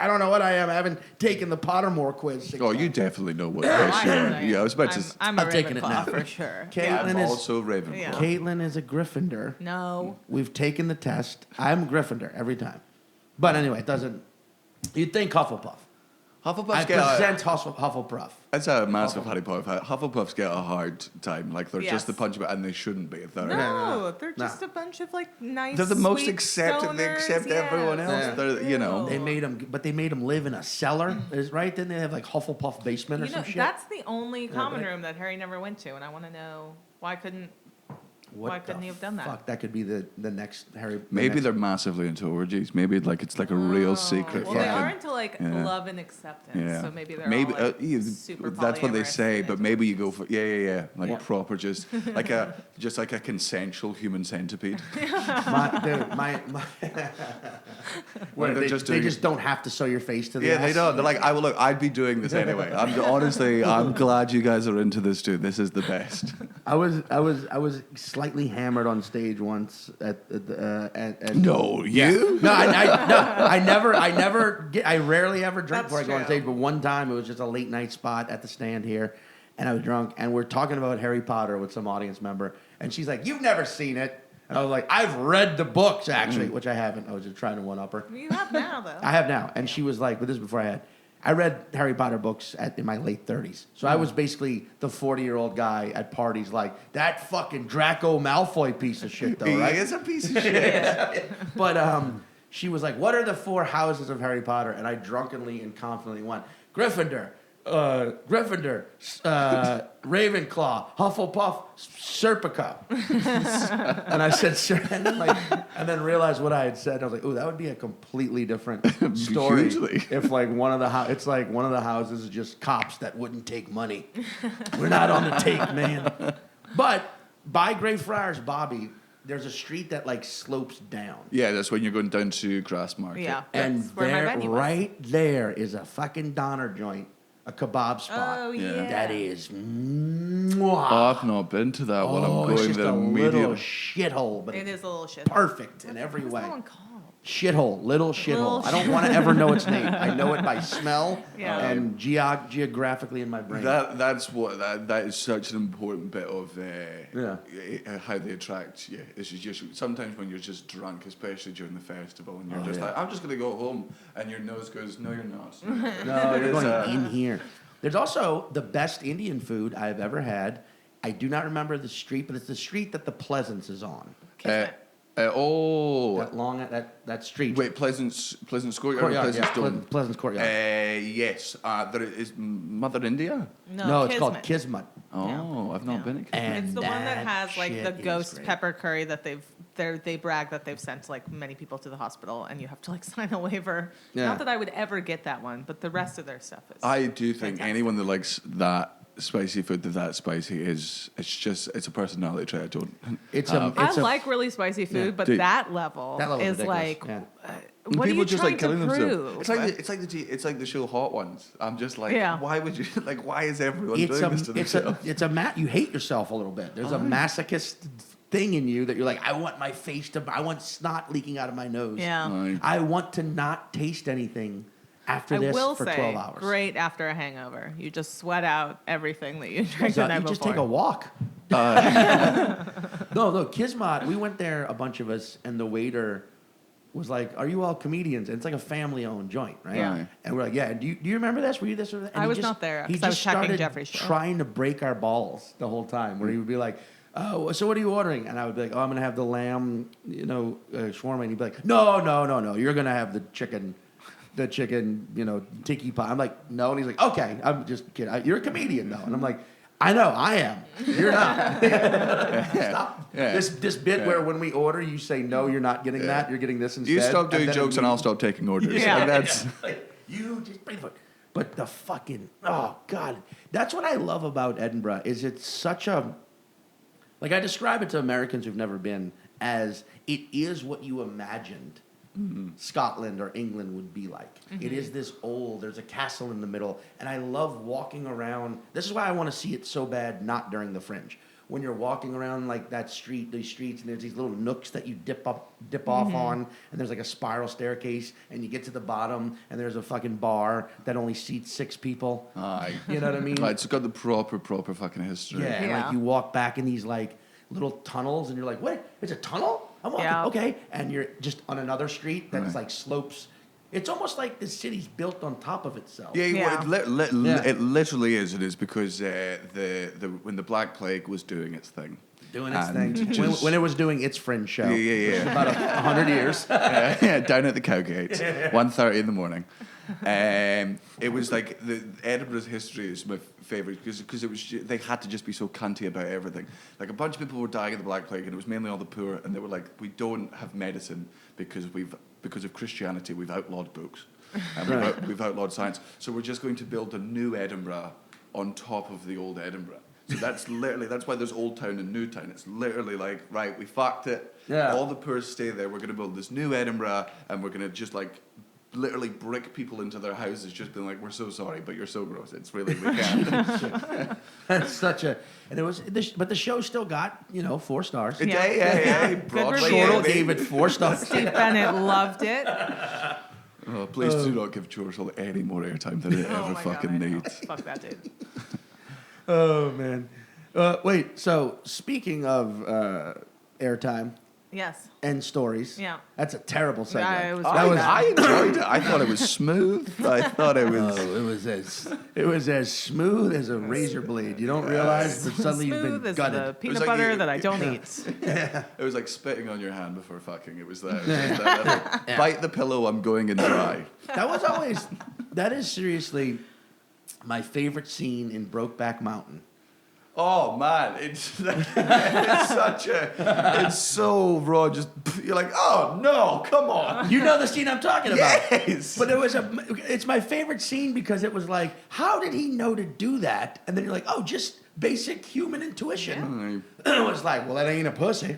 don't know what I am. I haven't taken the Pottermore quiz. You definitely know what race you are. Yeah, I was about to say. I'm a taking it now. Ravenclaw for sure. Caitlin I'm is also Ravenclaw. Yeah. Caitlin is a Gryffindor. No. We've taken the test. I'm Gryffindor every time. But anyway, it doesn't. You'd think Hufflepuff. I present Hufflepuff. That's a massive Harry Potter fan. Hufflepuffs get a hard time. Like, they're just a bunch of, and they shouldn't be. They're just a bunch of like nice. They're the most sweet accepted. stoners. They accept everyone else. Yeah. They're, They made them live in a cellar, is right? Then they have like Hufflepuff basement or some shit. That's the only common room that Harry never went to, and I want to know why couldn't he have done that? Fuck, that could be the next Harry. Maybe they're massively into orgies. Maybe it's like a real secret. Well, they are into like love and acceptance. Yeah. So maybe they're all like super that's what they polyamorous say. and But into maybe you go for proper, just like a consensual human centipede. They just don't have to sew your face to the Yeah, ass. they don't. They're like, I'd be doing this anyway. I'm glad you guys are into this too. This is the best. I was slightly hammered on stage once at No, you? No, I rarely ever drink That's before I go on true. stage. But one time it was just a late night spot at the stand here, and I was drunk, and we're talking about Harry Potter with some audience member, and she's like, "You've never seen it." And I was like, I've read the books, actually, which I haven't. I was just trying to one-up her. You have now, though. I have now. And she was like, but this is before I read Harry Potter books in my late 30s. So I was basically the 40-year-old guy at parties like, that fucking Draco Malfoy piece of shit, though, right? He is a piece of shit. But she was like, what are the 4 houses of Harry Potter? And I drunkenly and confidently went, Gryffindor, Ravenclaw, Hufflepuff, Serpica. And I said, sir, and then realized what I had said. I was like, oh, that would be a completely different story. Hugely. If like one of the houses is just cops that wouldn't take money. We're not on the take, man. But by Greyfriars Bobby, there's a street that like slopes down. Yeah, that's when you're going down to Grassmarket. Yeah. And That's where my venue was. right there is a fucking doner joint, a kebab spot. Oh, yeah. That is I've not been to that one. I'm it's going just there a immediately. little shithole, but It it's is a little shit. perfect in every What's way. that one called? Shithole, little shithole. I don't want to ever know its name. I know it by smell and geographically in my brain. That is such an important bit of how they attract you. This is just sometimes when you're just drunk, especially during the festival, and you're like, I'm just gonna go home, and your nose goes, no, you're not. No, you're going in here. There's also the best Indian food I've ever had. I do not remember the street, but it's the street that the Pleasance is on. That long that street. Wait, Pleasance Courtyard, or Pleasance Stone? Pleasance Courtyard. Yes. There is Mother India. No, it's called Kismet. Oh, I've not been. It's the one that has like the ghost great. pepper curry that they brag that they've sent like many people to the hospital, and you have to like sign a waiver. Yeah. Not that I would ever get that one, but the rest of their stuff is. I do think anyone that likes that spicy food that spicy it's a personality trait. I don't. I like really spicy food, but that level is like. What people are you just trying like killing to themselves. prove? It's like the show Hot Ones. I'm just like, Yeah. why would you like? Why is everyone doing this to themselves? You hate yourself a little bit. There's a masochist thing in you that you're like, I want my face I want snot leaking out of my nose. Yeah. I want to not taste anything after this for 12 hours. Great after a hangover. You just sweat out everything that you drank the night before. You just take a walk. No, Kismet, we went there, a bunch of us, and the waiter was like, are you all comedians? And it's like a family-owned joint, right? Yeah. And we're like, yeah, do you remember this? Were you this or that? And I was not there, He 'cause I was just checking started Jeffrey's show. trying to break our balls the whole time, where he would be like, oh, so what are you ordering? And I would be like, oh, I'm going to have the lamb, shawarma. And he'd be like, no, you're going to have the chicken, tiki pie. I'm like, no. And he's like, okay, I'm just kidding. You're a comedian, though. And I'm like, I know, I am. You're not. Stop. Yeah. This bit where when we order, you say, no, you're not getting that. You're getting this instead. You stop doing jokes and I'll stop taking orders. Yeah. Like that's. You just bring the food. But the fucking, oh, God. That's what I love about Edinburgh, is it's such a, like I describe it to Americans who've never been as it is what you imagined Scotland or England would be like. It is this old, there's a castle in the middle, and I love walking around. This is why I want to see it so bad, not during the Fringe. When you're walking around like these streets, and there's these little nooks that you dip off on, and there's like a spiral staircase, and you get to the bottom, and there's a fucking bar that only seats 6 people. You know what I mean? It's got the proper fucking history. Yeah, and like you walk back in these like little tunnels, and you're like, "What? It's a tunnel? I'm walking, okay." And you're just on another street that's like slopes. It's almost like the city's built on top of itself. Yeah. It literally is. It is because when the Black Plague was doing its thing. When it was doing its Fringe show. Yeah. About 100 years. Down at the Cowgate, 1:30 in the morning. It was like Edinburgh's history is my favourite because it was they had to just be so cunty about everything. Like a bunch of people were dying of the Black Plague, and it was mainly all the poor, and they were like, we don't have medicine because of Christianity we've outlawed books and we've outlawed science, so we're just going to build a new Edinburgh on top of the old Edinburgh. So that's why there's Old Town and New Town. It's literally like, right, we fucked it. Yeah. All the poor stay there. We're going to build this new Edinburgh, and we're going to just like literally brick people into their houses, just being like, we're so sorry, but you're so gross. It's really, we can't. That's such a, and it was, but the show still got 4 stars. Yeah. Broadway Chortle gave it 4 stars. Steve Bennett loved it. Oh, please do not give Chortle any more airtime than it ever fucking needs. Fuck that dude. Oh man. Wait. So speaking of airtime. Yes. And stories. Yeah. That's a terrible segue. I enjoyed it. I thought it was smooth. I thought it was. It was as smooth as a razor blade. You don't realize that suddenly you've been Smooth gutted. as the peanut butter that I don't eat. It was like spitting on your hand before fucking. It was that. Bite the pillow. I'm going in dry. That is seriously my favorite scene in Brokeback Mountain. Oh man, it's so raw. Just you're like, oh no, come on. You know the scene I'm talking about. Yes. But it's my favorite scene because it was like, how did he know to do that? And then you're like, oh, just basic human intuition. Yeah. It was like, well, that ain't a pussy.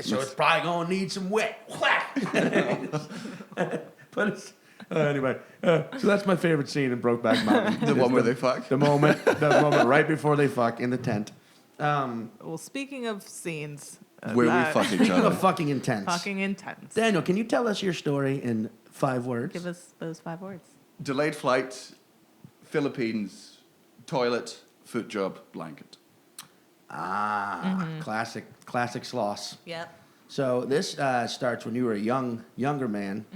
So it's probably gonna need some wet. But it's. Anyway, so that's my favorite scene in Brokeback Mountain. The one where they fuck? The moment right before they fuck in the tent. Well, speaking of scenes, Where we fuck each Speaking other. of fucking intense. Fucking intense. Daniel, can you tell us your story in 5 words? Give us those 5 words. Delayed flight, Philippines, toilet, foot job, blanket. Classic Sloss. Yep. So this starts when you were a younger man,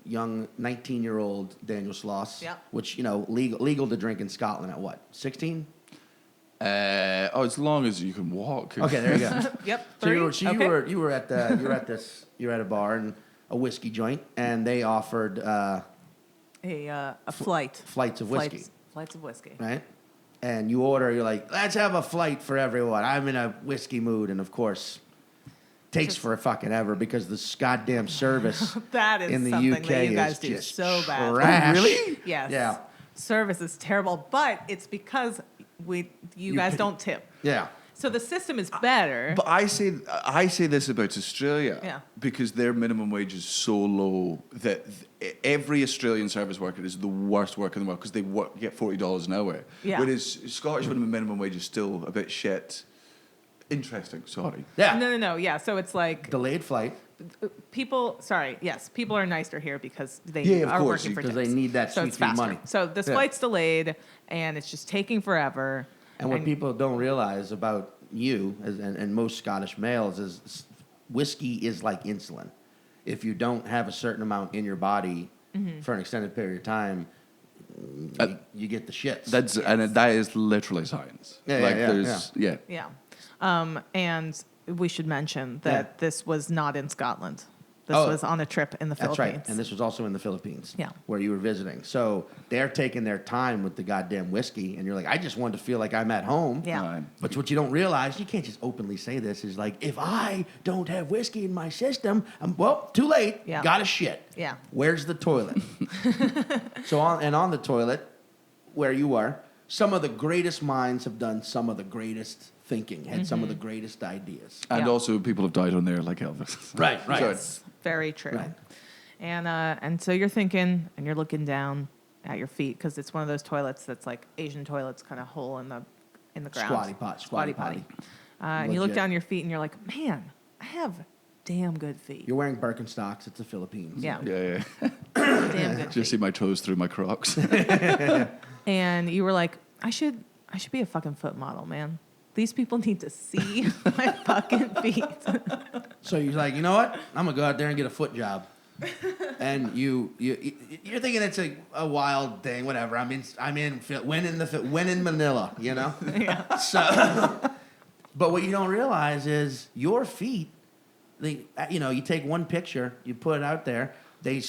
young 19-year-old Daniel Sloss, Yep. which, legal to drink in Scotland at what, 16? As long as you can walk. Okay, there you go. Yep. So you were, 3? you were at a bar and a whiskey joint, and they offered a flight. flights of whiskey, Flights of whiskey. right? And you order, you're like, let's have a flight for everyone. I'm in a whiskey mood, and of course, takes for fucking ever because this goddamn service That is in the something UK that you guys is do just so bad. trash. Really? Yes. Yeah. Service is terrible, but it's because you guys don't tip. Yeah. So the system is better. But I say this about Australia, Yeah. because their minimum wage is so low that every Australian service worker is the worst worker in the world because they get $40 an hour. Yeah. Whereas Scottish minimum wage is still a bit shit. Interesting. Sorry. Yeah. No. Yeah. So it's like Delayed flight people are nicer here because they Yeah, of are course, working for because they tips. need that So sweet, it's sweet faster. money. So this Yeah. flight's delayed and it's just taking forever. And what people don't realize about you and most Scottish males is whiskey is like insulin. If you don't have a certain amount in your body for an extended period of time, you get the shits. That is literally science. Yeah. And we should mention that this was not in Scotland. This was on a trip in the That's Philippines. right. And this was also in the Philippines. Yeah. Where you were visiting. So they're taking their time with the goddamn whiskey, and you're like, I just wanted to feel like I'm at home. Yeah. Right. But what you don't realize, you can't just openly say this, is like, if I don't have whiskey in my system, too late. Yeah. Gotta shit. Yeah. Where's the toilet? on the toilet, where you are, some of the greatest minds have done some of the greatest thinking, had some of the greatest ideas. And Yeah. also people have died on there like Elvis. Right. So Yes, very true. Right. And so you're thinking and you're looking down at your feet because it's one of those toilets that's like Asian toilets, kind of hole in the ground. Squatty potty. And you look Legit. down your feet and you're like, man, I have damn good feet. You're wearing Birkenstocks. It's the Philippines. Yeah, Yeah. damn good Just see feet. my toes through my Crocs. And you were like, I should be a fucking foot model, man. These people need to see my fucking feet. So you're like, you know what? I'm gonna go out there and get a foot job. And you're thinking it's a wild thing, whatever. When in Manila, you know. Yeah. So, but what you don't realize is your feet. You take one picture, you put it out there. They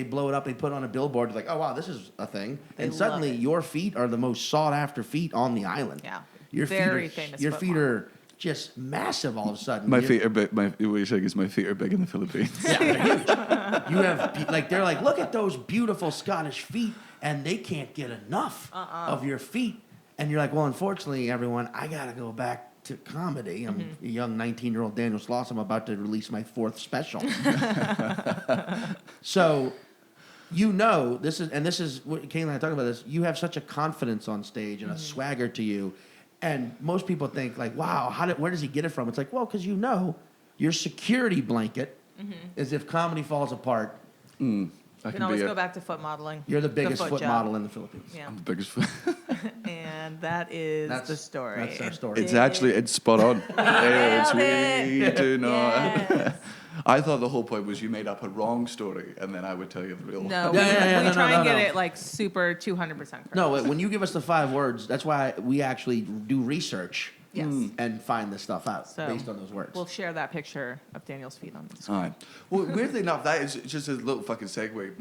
blow it up. They put it on a billboard. It's like, oh wow, this is a thing. They And love suddenly it. your feet are the most sought after feet on the island. Yeah. Your Very feet are, famous Your foot feet model. are just massive all of a sudden. My feet are big. What you're saying is my feet are big in the Philippines. Yeah, they're huge. You have they're like, look at those beautiful Scottish feet, and they can't get enough of your feet. And you're like, well, unfortunately, everyone, I gotta go back to comedy. I'm a young 19-year-old Daniel Sloss. I'm about to release my 4th special. So, this is what Kayla and I talk about this. You have such a confidence on stage and a swagger to you. And most people think like, wow, where does he get it from? It's like, well, because your security blanket is if comedy falls apart, I You can can always be go back to foot modeling. you're the biggest foot foot job. model in the Philippines. Yeah. I'm the biggest foot. And that is the story. That's our story. It's spot on. Nailed it. We do not. Yes. I thought the whole point was you made up a wrong story, and then I would tell you the real one. No, Yeah, we try and get no. it like super 200% correct. No, when you give us the 5 words, that's why we actually do research Yes. and find this stuff out So, based on those words. We'll share that picture of Daniel's feet on the screen. All right. Well, weirdly enough, that is just a little fucking segue.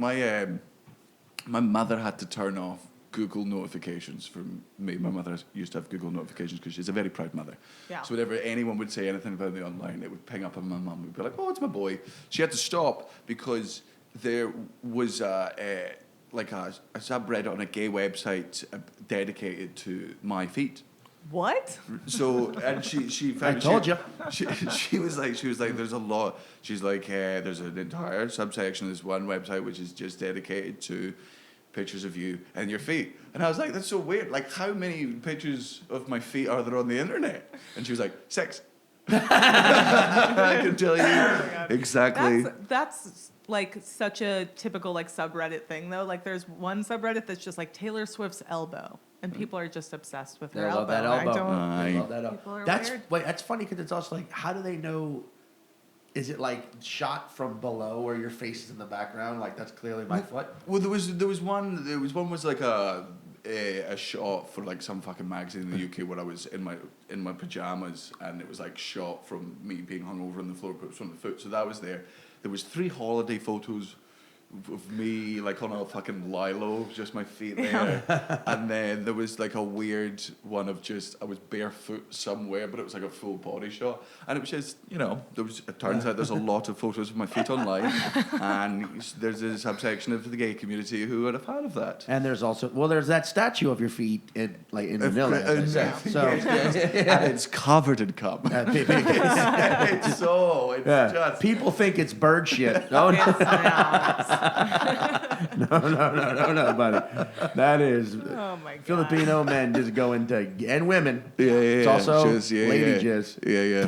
My mother had to turn off Google notifications for me. My mother used to have Google notifications because she's a very proud mother. Yeah. So whenever anyone would say anything about me online, it would ping up, and my mum would be like, "Oh, it's my boy." She had to stop because there was a subreddit on a gay website dedicated to my feet. What? So and she I told you. She was like there's a lot. She's like there's an entire subsection of this one website which is just dedicated to pictures of you and your feet. And I was like, that's so weird. Like, how many pictures of my feet are there on the internet? And she was like, 6. I can tell you exactly. That's like such a typical like subreddit thing though. Like there's one subreddit that's just like Taylor Swift's elbow, and people are just obsessed with her I love that elbow. elbow. I I don't. love that elbow. People are That's weird. wait. That's funny because it's also like, how do they know? Is it like shot from below where your face is in the background? Like that's clearly my foot. Well, there was one was like a shot for like some fucking magazine in the UK where I was in my pajamas, and it was like shot from me being hung over on the floor, but from the foot. So that was there. There was 3 holiday photos of me like on a fucking lilo, just my feet there, and then there was like a weird one of just I was barefoot somewhere, but it was like a full body shot, and it was just it turns out there's a lot of photos of my feet online, and there's a subsection of the gay community who are a fan of that. And there's also there's that statue of your feet in Manila, as I said. So And it's covered in cum. It's just people think it's bird shit. No, no, buddy. That is Oh my god. Filipino men just go into and women. Yeah. It's also lady yeah. jizz. Yeah.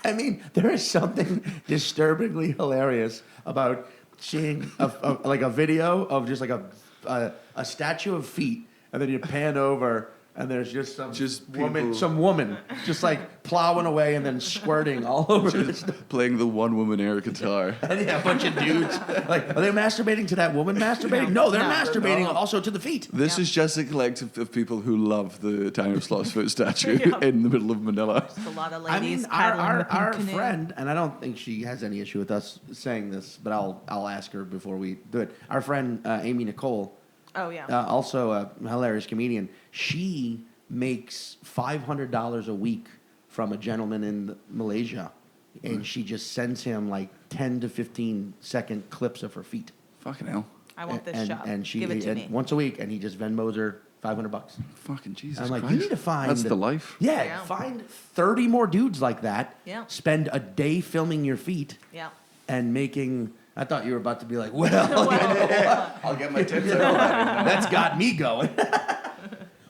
I mean, there is something disturbingly hilarious about seeing a video of just like a statue of feet, and then you pan over, and there's just some woman just like plowing away and then squirting all over the stuff. Playing the one-woman air guitar. And yeah, a bunch of dudes. Like, are they masturbating to that woman masturbating? No, they're masturbating also to the feet. This is just a collective of people who love the Daniel Sloss foot statue in the middle of Manila. Just a lot of I ladies mean, paddling the pink our canoe. friend, and I don't think she has any issue with us saying this, but I'll ask her before we do it. Our friend Amy Nicole, Oh yeah. also a hilarious comedian, she makes $500 a week from a gentleman in Malaysia, and she just sends him like 10 to 15 second clips of her feet. Fucking hell. I want this and, shot. and she Give it to and me. once a week, and he just Venmos her $500. Fucking Jesus I'm like, Christ. you need to find That's the life. Yeah, Yeah. find 30 more dudes like that. Yeah. Spend a day filming your feet Yeah. and making. I thought you were about to be like, well, I'll get my tips out. that's got me going.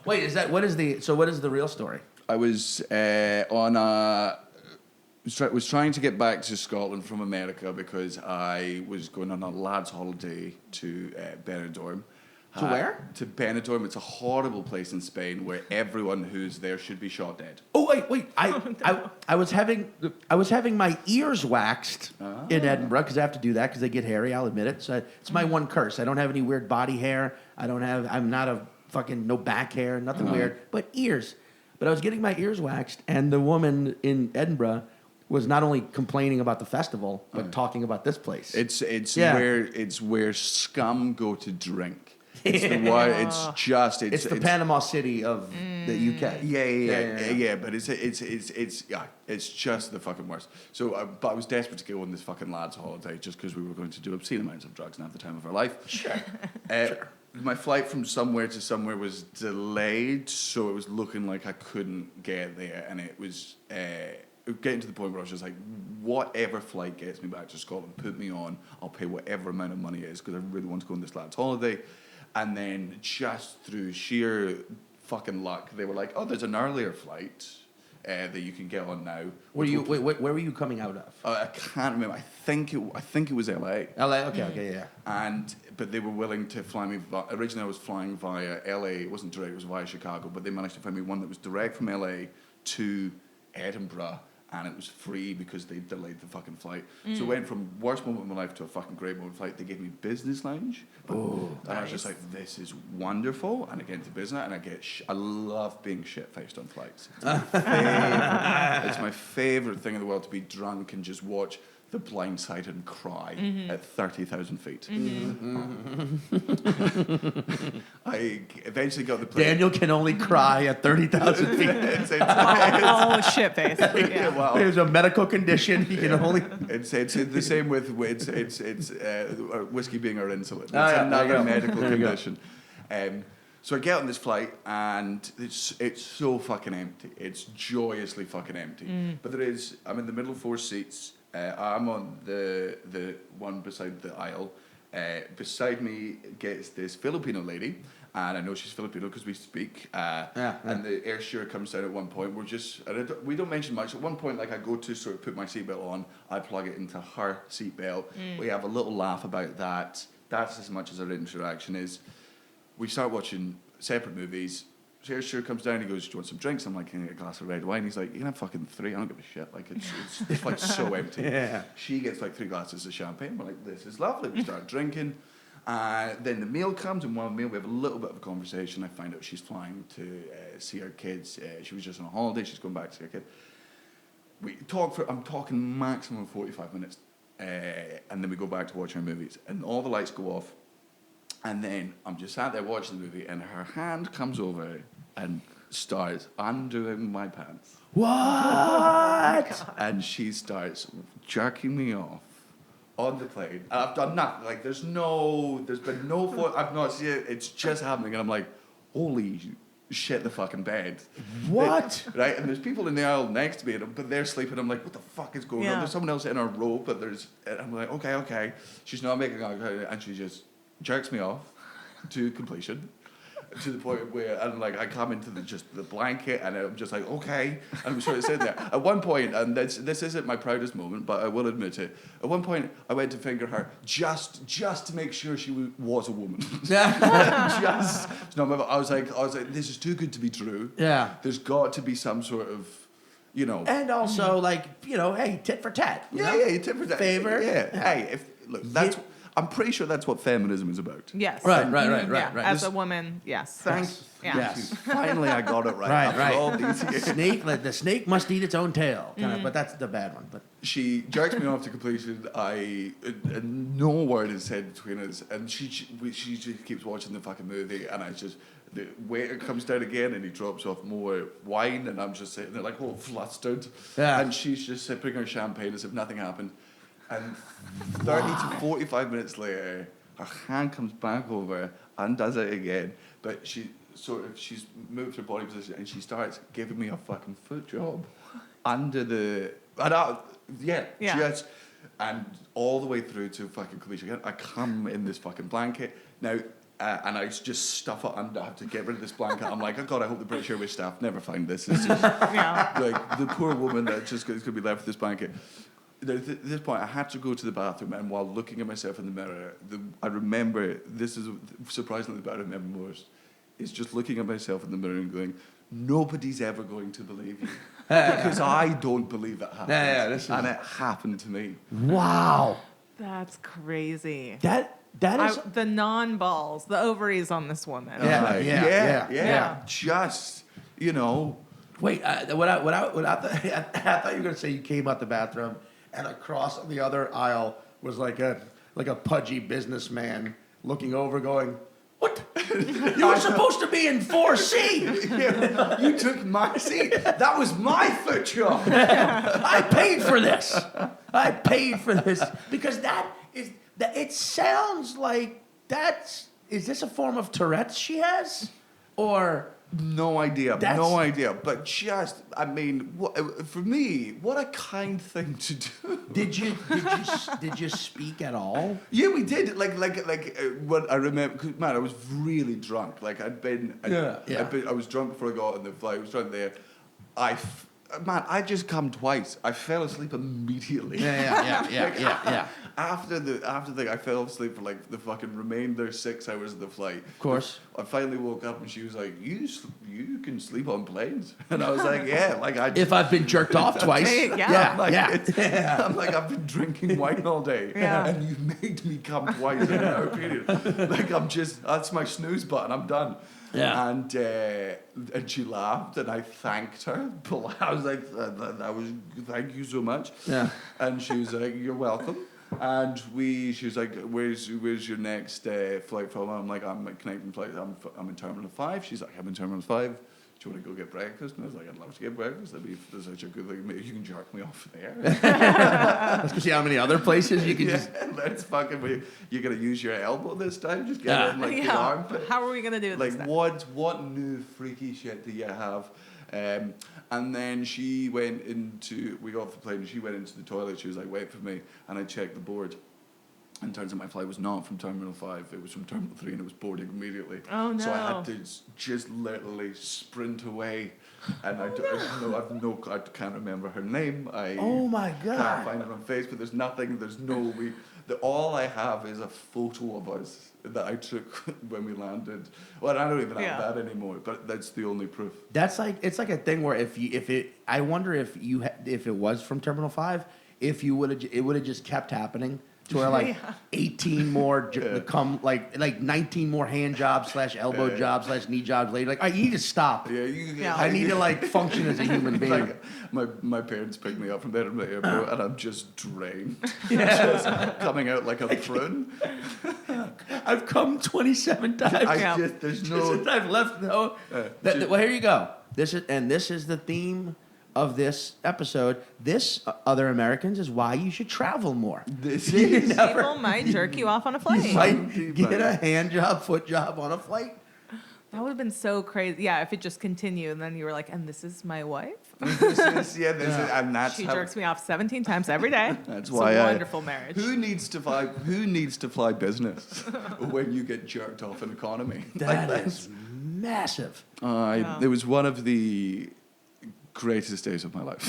Wait, what is the real story? I was was trying to get back to Scotland from America because I was going on a lad's holiday to Benidorm. To where? To Benidorm. It's a horrible place in Spain where everyone who's there should be shot dead. Oh wait! I was having my ears waxed in Edinburgh because I have to do that because they get hairy. I'll admit it. So it's my one curse. I don't have any weird body hair. I'm not a fucking no back hair. Nothing weird. But ears. But I was getting my ears waxed, and the woman in Edinburgh was not only complaining about the festival but talking about this place. It's Yeah. where scum go to drink. It's the one. It's the Panama City of the UK. Yeah. But it's just the fucking worst. So, but I was desperate to go on this fucking lad's holiday just because we were going to do obscene amounts of drugs and have the time of our life. Sure. My flight from somewhere to somewhere was delayed, so it was looking like I couldn't get there, and it was getting to the point where I was just like, whatever flight gets me back to Scotland, put me on. I'll pay whatever amount of money it is because I really want to go on this lad's holiday. And then just through sheer fucking luck, they were like, "Oh, there's an earlier flight that you can get on now." Where were you coming out of? I can't remember. I think it was LA. LA. Okay, yeah. But they were willing to fly me. Originally, I was flying via LA. It wasn't direct. It was via Chicago. But they managed to find me one that was direct from LA to Edinburgh, and it was free because they delayed the fucking flight. So it went from worst moment of my life to a fucking great moment of flight. They gave me business lounge. And I was just like, this is wonderful. And I get into business, and I love being shit-faced on flights. It's my favorite thing in the world to be drunk and just watch The Blind Side and cry at 30,000 feet. I eventually got the plane. Daniel can only cry at 30,000 feet. Oh shit face. Yeah. Wow. There's a medical condition he can only. It's the same with whiskey being our insulin. It's yeah, another medical There you go. condition. So I get on this flight, and it's so fucking empty. It's joyously fucking empty. But I'm in the middle of 4 seats. I'm on the one beside the aisle. Beside me gets this Filipino lady, and I know she's Filipino because we speak. And the air steward comes down at one point. We don't mention much. At one point, like I go to sort of put my seatbelt on, I plug it into her seatbelt. We have a little laugh about that. That's as much as our interaction is. We start watching separate movies. So air steward comes down, he goes, "Do you want some drinks?" I'm like, "Can I get a glass of red wine?" He's like, "You can have fucking 3. I don't give a shit." Like it's like so empty. Yeah. She gets like 3 glasses of champagne. We're like, "This is lovely." We start drinking. Then the meal comes, and while the meal, we have a little bit of a conversation. I find out she's flying to see her kids. She was just on a holiday. She's going back to see her kid. I'm talking maximum 45 minutes. And then we go back to watch our movies. And all the lights go off. And then I'm just sat there watching the movie, and her hand comes over and starts undoing my pants. What? And she starts jerking me off on the plane. And I've done nothing. Like, there's been no I've not seen it. It's just happening. And I'm like, holy shit, the fucking bed. What? Right? And there's people in the aisle next to me, but they're sleeping. I'm like, what the fuck is going on? There's someone else in our row, but I'm like, okay. She's not making eye contact, and she just jerks me off to completion. To the point where I come into the blanket, and I'm just like, okay, and I'm sort of sitting there. At one point, and this isn't my proudest moment, but I will admit it. At one point, I went to finger her just to make sure she was a woman. I was like, this is too good to be true. Yeah, there's got to be some sort of, and also hey, tit for tat. Yeah, tit for tat. Favor. Yeah. Hey, that's. I'm pretty sure that's what feminism is about. Yes. Right. As a woman, yes. Thanks. Yeah. Yes. Finally, I got it right. After all these years. The snake must eat its own tail. But that's the bad one. But she jerks me off to completion. No word is said between us, and she just keeps watching the fucking movie, and the waiter comes down again, and he drops off more wine, and I'm just sitting there like all flustered. Yeah. And she's just sipping her champagne as if nothing happened. And 30 to 45 minutes later, her hand comes back over and does it again. But she's moved her body position, and she starts giving me a fucking foot job under the. Just, and all the way through to fucking completion. I come in this fucking blanket now. And I just stuff it under. I have to get rid of this blanket. I'm like, oh God, I hope the British Airways staff never find this. It's just like the poor woman that just is going to be left with this blanket. At this point, I had to go to the bathroom, and while looking at myself in the mirror, I remember, this is surprisingly what I remember most, is just looking at myself in the mirror and going, nobody's ever going to believe you. Because I don't believe it happens. And it happened to me. Wow. That's crazy. That is... the non-balls, the ovaries on this woman. Yeah. Just, Wait, I thought you were going to say you came out the bathroom, and across the other aisle was like a pudgy businessman looking over going, what? You were supposed to be in 4C. You took my seat. That was my foot job. I paid for this. Because it sounds like is this a form of Tourette's she has? Or... No idea. But just, for me, what a kind thing to do. Did you speak at all? Yeah, we did. What I remember, 'cause, man, I was really drunk. Like I was drunk before I got on the flight. I was drunk there. I just come twice. I fell asleep immediately. Yeah. After the thing, I fell asleep for the fucking remainder 6 hours of the flight. Of course. I finally woke up, and she was like, "You can sleep on planes," and I was like, "Yeah, if I've been jerked off twice, I'm like, I've been drinking wine all day, and you made me come twice in an hour period. That's my snooze button. I'm done." Yeah. And she laughed, and I thanked her. I was like, thank you so much. Yeah. And she was like, you're welcome. And she was like, where's your next flight from? I'm like, I'm connecting flight. I'm in Terminal 5. She's like, I'm in Terminal 5. Do you want to go get breakfast? And I was like, I'd love to get breakfast. There's such a good thing. Maybe you can jerk me off there. Let's go see how many other places you can just... Let's fucking... You're going to use your elbow this time? Just get it in the armpit? How are we going to do this? What new freaky shit do you have? And then she went into... We got off the plane, and she went into the toilet. She was like, wait for me. And I checked the board. And turns out my flight was not from Terminal 5, it was from Terminal 3, and it was boarding immediately. Oh, no. So I had to just literally sprint away. And I can't remember her name. Oh my God. Can't find her on Facebook. There's nothing. There's no. All I have is a photo of us that I took when we landed. Well, I don't even have that anymore. But that's the only proof. That's like, it's like a thing where I wonder if it was from Terminal 5, if it would have just kept happening. To where like 18 more come like 19 more hand jobs / elbow jobs / knee jobs later. Like I need to stop. I need to like function as a human being. Like, my parents picked me up from there at the airport, and I'm just drained. Just coming out like a prune. I've come 27 times. There's no. Since I've left. No. Well, here you go. This is the theme of this episode. This, other Americans, is why you should travel more. People might jerk you off on a flight. You might get a hand job, foot job on a flight. That would have been so crazy. Yeah, if it just continued, and then you were like, and this is my wife? And that's she jerks me off 17 times every day. That's it's why a wonderful marriage. Who needs to fly business when you get jerked off in economy? That is massive. It was one of the greatest days of my life.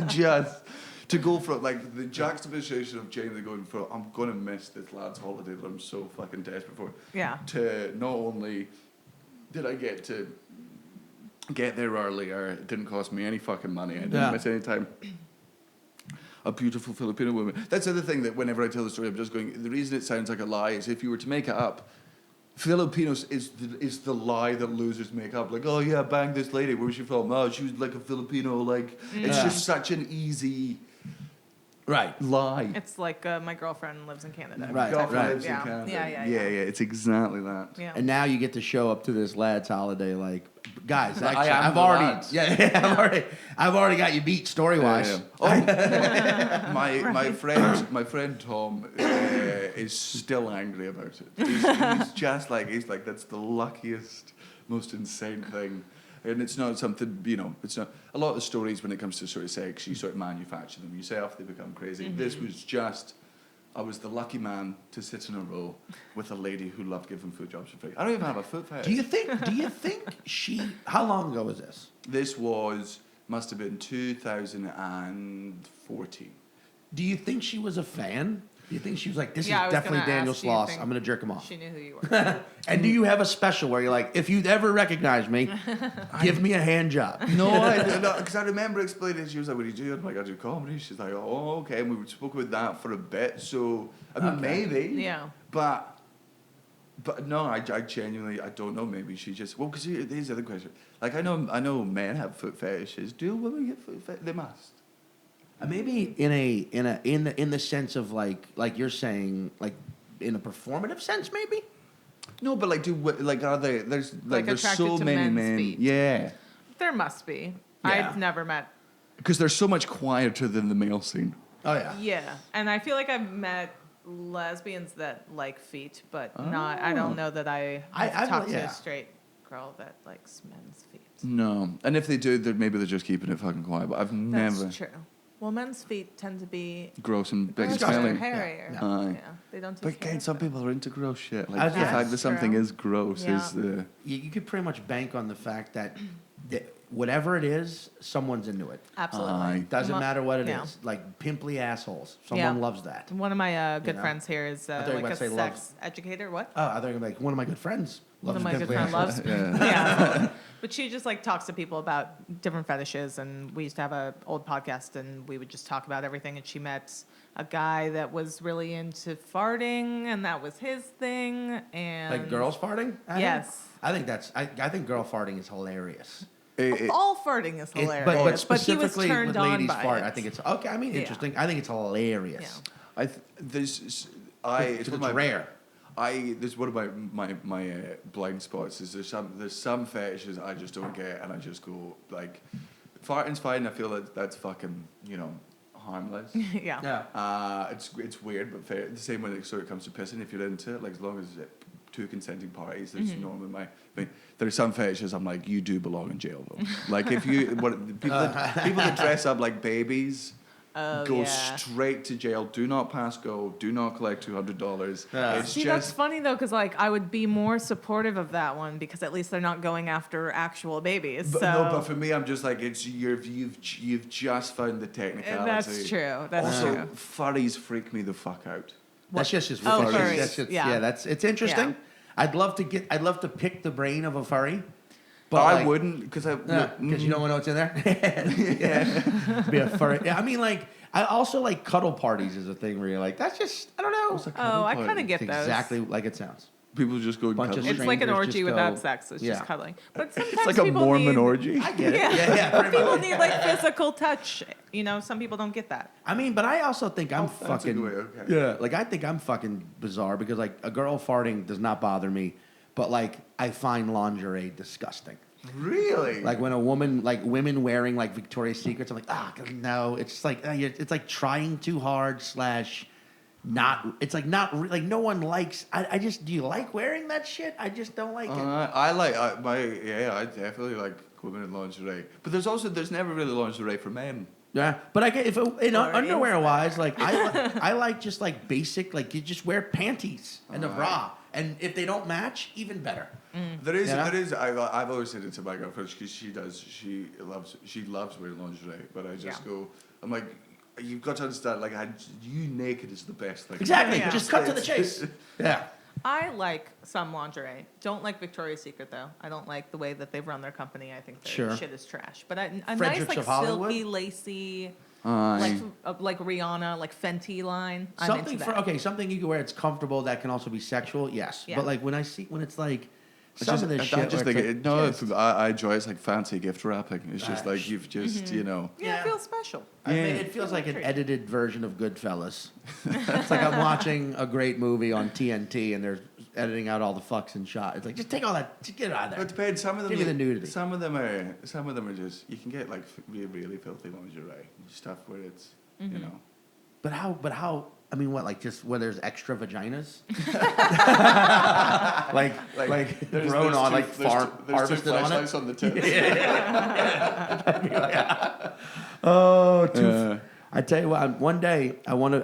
Just to go from like the juxtaposition of genuinely going for, I'm gonna miss this lad's holiday that I'm so fucking desperate for. Yeah. To not only did I get to get there earlier, it didn't cost me any fucking money. I didn't miss any time. A beautiful Filipino woman. That's the other thing that whenever I tell the story, I'm just going. The reason it sounds like a lie is if you were to make it up. Filipinos is the lie that losers make up. Like, oh yeah, banged this lady. Where was she from? Oh, she was like a Filipino. Like, it's just such an easy lie. It's like my girlfriend lives in Canada. Right. Lives in Canada. Yeah. It's exactly that. Yeah. And now you get to show up to this lad's holiday, like, guys. Like, Actually, I've already got you beat story wise. My friend Tom is still angry about it. He's just like that's the luckiest, most insane thing. And it's not something, it's not a lot of stories when it comes to sort of sex, you sort of manufacture them yourself, they become crazy. Mm-hmm. This was just, I was the lucky man to sit in a row with a lady who loved giving foot jobs for free. I don't even have a foot fetish. Do you think how long ago was this? This must have been 2014. Do you think she was a fan? Do you think she was like, this is I was definitely gonna Daniel ask, do you Sloss. think I'm going to jerk him off. She knew who you were. And do you have a special where you're like, if you'd ever recognize me, give me a hand job? No, because I remember explaining. She was like, "What do you do?" I'm like, "I do comedy." She's like, "Oh, okay." And we spoke about that for a bit. So I mean, maybe. Yeah. But no, I genuinely don't know. Maybe she just because here's the other question. Like I know men have foot fetishes. Do women get foot fetishes? They must. Maybe in the sense of like you're saying, like in a performative sense, maybe. No, but are they? There's there's attracted so to many men's men. feet. Yeah. There must be. Yeah. I've never met. Because they're so much quieter than the male scene. Oh yeah. Yeah, and I feel like I've met lesbians that like feet, but not. I don't know that I've talked to a straight girl that likes men's feet. No, and if they do, maybe they're just keeping it fucking quiet. But I've never. That's true. Well, men's feet tend to be gross and big gross smelling. and hairier. Aye. Yeah, they don't. But again, some people are into gross shit. Like That's the fact that something true. is gross Yeah. is the. You could pretty much bank on the fact that whatever it is, someone's into it. Absolutely. Aye. Doesn't matter what it is. Yeah. Like pimply assholes. Someone Yeah. loves that. One of my good know? friends here is I thought you were like about a to say sex loves. educator. What? Oh, I thought you were gonna be like one of my good friends. One Loves of my good pimply friends assholes. loves. Yeah. But she just like talks to people about different fetishes, and we used to have an old podcast, and we would just talk about everything. And she met a guy that was really into farting, and that was his thing. And Like girls farting? Yes. I think girl farting is hilarious. All farting is hilarious. But he was specifically turned with on ladies by fart, it. I think it's okay. I mean, interesting. I think it's hilarious. Yeah. It's rare. There's one of my blind spots is there's some fetishes I just don't get, and I just go like, farting's fine. I feel that that's fucking harmless. Yeah. Yeah. It's weird, but fair. The same when it sort of comes to pissing, if you're into it, like as long as it's two consenting parties, there's normally there's some fetishes I'm like, you do belong in jail though. Like if you people that dress up like babies Go straight to jail. Do not pass go. Do not collect $200. See, that's funny though, because like I would be more supportive of that one because at least they're not going after actual babies. But, so. No, but for me, I'm just like you've just found the technicality. That's true. That's also, true. furries freak me the fuck out. That's just furries. furries. That's just, it's interesting. Yeah. I'd love to pick the brain of a furry. But I wouldn't because you don't know what's in there. Be a furry. Yeah, I mean, like I also like cuddle parties is a thing where you're like, that's just I don't know. I kind of get It's those. exactly like it sounds. People just go and cuddle. It's like an strangers orgy just without go- sex. It's Yeah. just cuddling. But sometimes It's like a people Mormon need, orgy. I get it. Yeah. Yeah, pretty People much. need like physical touch. You know, some people don't get that. I mean, but I also think I'm That's a fucking good way, okay. yeah. Like I think I'm fucking bizarre because like a girl farting does not bother me, but like I find lingerie disgusting. Really? Like when a woman, like women wearing like Victoria's Secrets, I'm like, no. It's just like it's like trying too hard / not. It's like not like no one likes. I just do you like wearing that shit? I just don't like it. I definitely like women in lingerie. But there's never really lingerie for men. Yeah, but I get if underwear is wise, like I like just like basic, like you just wear panties and a bra, and if they don't match, even better. There is. Yeah. I've always said it to my girlfriend because she loves wearing lingerie, but I just go. I'm like, you've got to understand. Like, you naked is the best thing. Exactly. Yeah. Just cut to the chase. Yeah. I like some lingerie. Don't like Victoria's Secret though. I don't like the way that they've run their company. I think their Sure. shit is trash. But a Fredericks nice like of Hollywood? silky, lacy, Aye. like Rihanna, like Fenty line. I'm Something into for that. something you can wear. It's comfortable. That can also be sexual. Yes. Yeah. But like when it's like I some just, of this I shit. just where think it's it, no, just- I enjoy it. It's like fancy gift wrapping. It's just like you've just you know. Yeah, it feels special. I mean, Yeah. it feels like an Treat. edited version of Goodfellas. It's like I'm watching a great movie on TNT and they're editing out all the fucks and shot. It's like just take all that, just get it out of But there. it depends. Some of them. Give me the nudity. Some of them are just. You can get like really filthy lingerie stuff where it's you know. But how? I mean, what? Like just where there's extra vaginas? like grown on, like farm harvested on it. on the tip. Oh, I tell you what. One day I want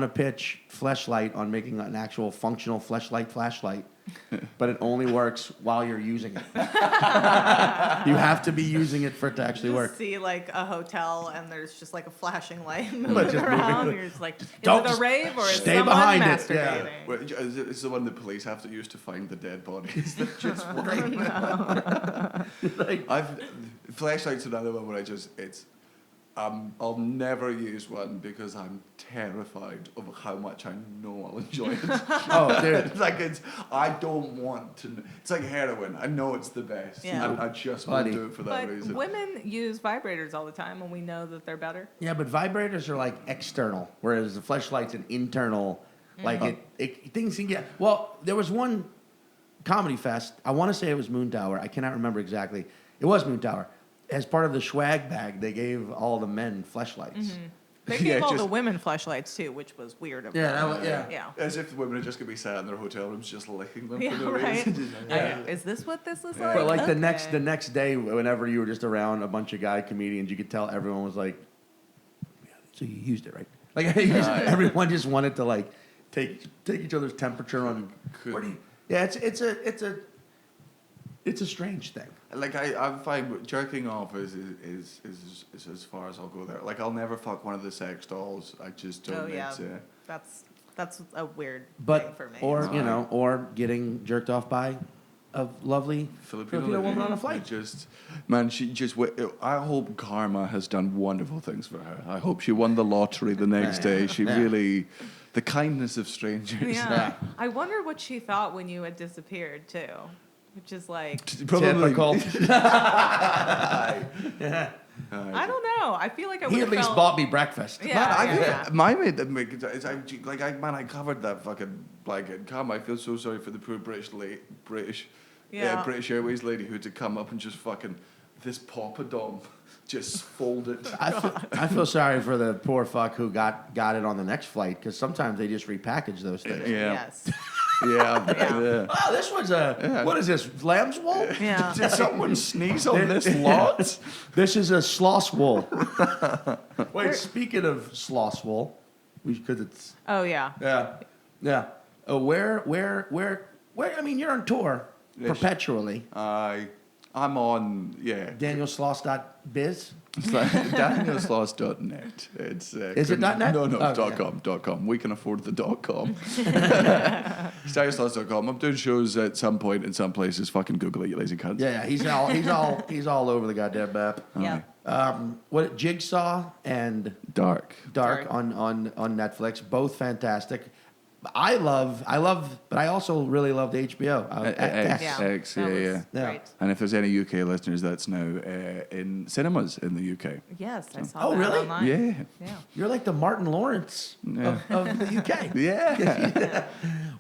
to pitch Fleshlight on making an actual functional flashlight, but it only works while you're using it. You have to be using it for it to actually Just work. see like a hotel and there's just like a flashing light But moving just around. moving. You're just like, is Don't it a just rave or is stay someone behind it, masturbating? yeah. Well, it's the one the police have to use to find the dead bodies. They're just flashlight's another one where I'll never use one because I'm terrified of how much I know I'll enjoy it. Oh, dude. I don't want to. It's like heroin. I know it's the best. Yeah. I just won't Buddy. do it for that But reason. women use vibrators all the time, and we know that they're better. Yeah, but vibrators are like external, whereas the fleshlight's an internal. Like things can get. Well, there was one comedy fest. I want to say it was Moon Tower. I cannot remember exactly. It was Moon Tower. As part of the swag bag, they gave all the men fleshlights. They Yeah, gave all just- the women flashlights too, which was weird of Yeah, them. yeah. As if the women are just going to be sat in their hotel rooms just licking them Yeah, for no right. reason. Is this what this is like? But like Okay. the next day, whenever you were just around a bunch of guy comedians, you could tell everyone was like, yeah, "So you used it, right?" Like everyone just wanted to like take each other's temperature on. Where do you, yeah, it's a strange thing. Like I find jerking off is as far as I'll go there. Like I'll never fuck one of the sex dolls. I just don't. Oh, yeah. It's, That's a weird thing But for me. or or getting jerked off by a lovely Filipino woman on a flight. I hope karma has done wonderful things for her. I hope she won the lottery the next day. She really, the kindness of strangers. Yeah. I wonder what she thought when you had disappeared too, which is like Typical. I don't know. I feel like I would He have at least felt, bought me breakfast. Yeah, My mate that make it. I covered that fucking blanket. Come, I feel so sorry for the poor British Airways lady who had to come up and just fucking this poppadom just folded. I feel sorry for the poor fuck who got it on the next flight because sometimes they just repackage those things. Yeah. Yes. Yeah. Oh, this one's what is this, lamb's wool? Yeah. Did someone sneeze on this lot? This is a Sloss wool. Wait, speaking of Sloss wool, because it's Oh yeah. yeah. Where? I mean, you're on tour perpetually. I'm on DanielSloss.biz. It's like DanielSloss.net. It's Is it .net? No, Oh, .com. We can afford the .com. It's DanielSloss.com. I'm doing shows at some point in some places. Fucking Google it, you lazy cunts. Yeah, he's all over the goddamn map. Yeah. What Jigsaw and Dark. on Netflix, both fantastic. I also really loved HBO. X, yeah. Great. And if there's any UK listeners, that's now in cinemas in the UK. Yes, I saw Oh, that really? online. Yeah. Yeah. You're like the Martin Lawrence of the UK. Yeah.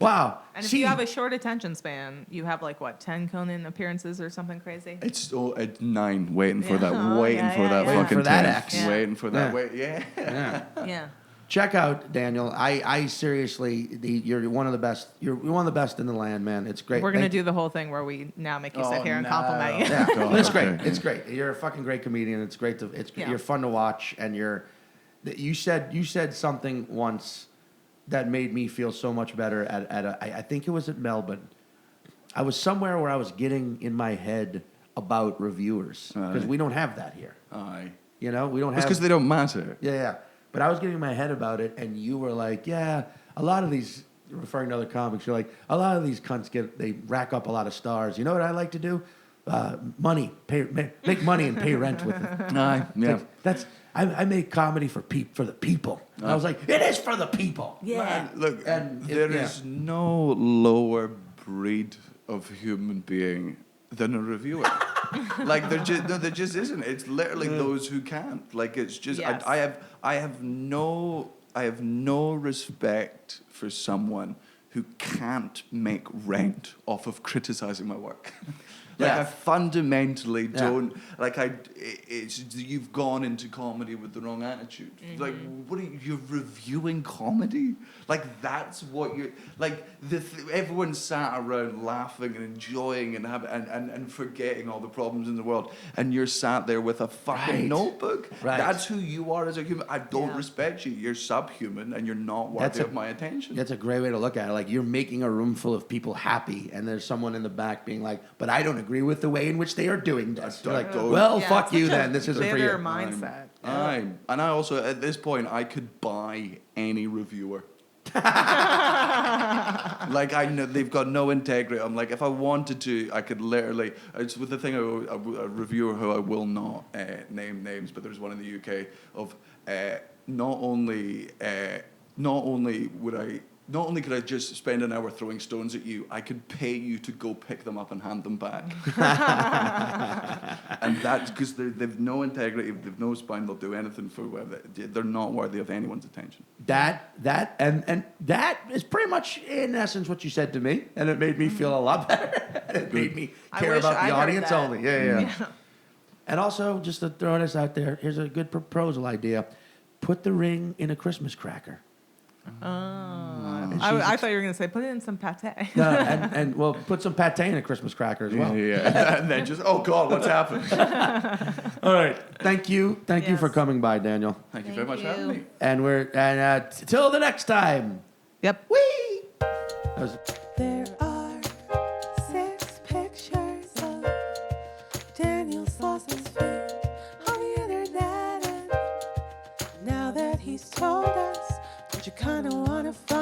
Wow. And if you have a short attention span, you have like what, 10 Conan appearances or something crazy? It's 9, waiting for that, Oh, waiting for that Waiting fucking for that 10. X. Yeah. Waiting for that. Yeah. Yeah. Yeah. Check out Daniel. I seriously, you're one of the best. You're one of the best in the land, man. It's great. We're gonna do the whole thing where we now make you sit here and no. compliment you. Yeah, God, it's great. okay. It's great. You're a fucking great comedian. It's great to. Yeah. You're fun to watch, and you said something once that made me feel so much better. I think it was at Melbourne. I was somewhere where I was getting in my head about reviewers because we don't have that here. Aye. You know, we don't have. It's because they don't matter. Yeah. But I was getting in my head about it, and you were like, yeah, a lot of these, referring to other comics, you're like, a lot of these cunts they rack up a lot of stars. You know what I like to do? Money, make money and pay rent with it. Aye. Yeah. I make comedy for the people. And I was like, it is for the people. Yeah. Look, there is no lower breed of human being than a reviewer. Like there just isn't. It's literally those who can't. Like it's just Yes. I have no respect for someone who can't make rent off of criticizing my work. Like Yeah. I fundamentally Yeah. don't like it's you've gone into comedy with the wrong attitude. Like what are you're reviewing comedy? Like that's what you're like everyone sat around laughing and enjoying and forgetting all the problems in the world, and you're sat there with a fucking Right. notebook. Right. That's who you are as a human. I don't Yeah. respect you. You're subhuman and you're not worthy of my attention. That's a great way to look at it. Like you're making a room full of people happy, and there's someone in the back being like, "But I don't agree with the way in which they are doing this." You're like, don't- well, Yeah, fuck it's you such a then. This isn't for you. bitter mindset. And I also at this point I could buy any reviewer. Like I know they've got no integrity. I'm like, if I wanted to, I could literally. It's with the thing a reviewer who I will not name names, but there's one in the UK of not only could I just spend an hour throwing stones at you, I could pay you to go pick them up and hand them back. And that's because they've no integrity, they've no spine, they'll do anything for whatever. They're not worthy of anyone's attention. And that is pretty much in essence what you said to me, and it made me feel a lot better. It made me I care wish about I the heard audience that. only. Yeah. And also, just to throw this out there, here's a good proposal idea: put the ring in a Christmas cracker. I thought you were going to say, put it in some pate. No, and well, put some pate in a Christmas cracker as well. Yeah. And then just, oh God, what's happened? All right. Thank you Yes. for coming by, Daniel. Thank you very much for having me. And till the next time. Yep. Whee! That was- There are 6 pictures of Daniel Sloss's feet on the internet, and now that he's told us, don't you kinda wanna find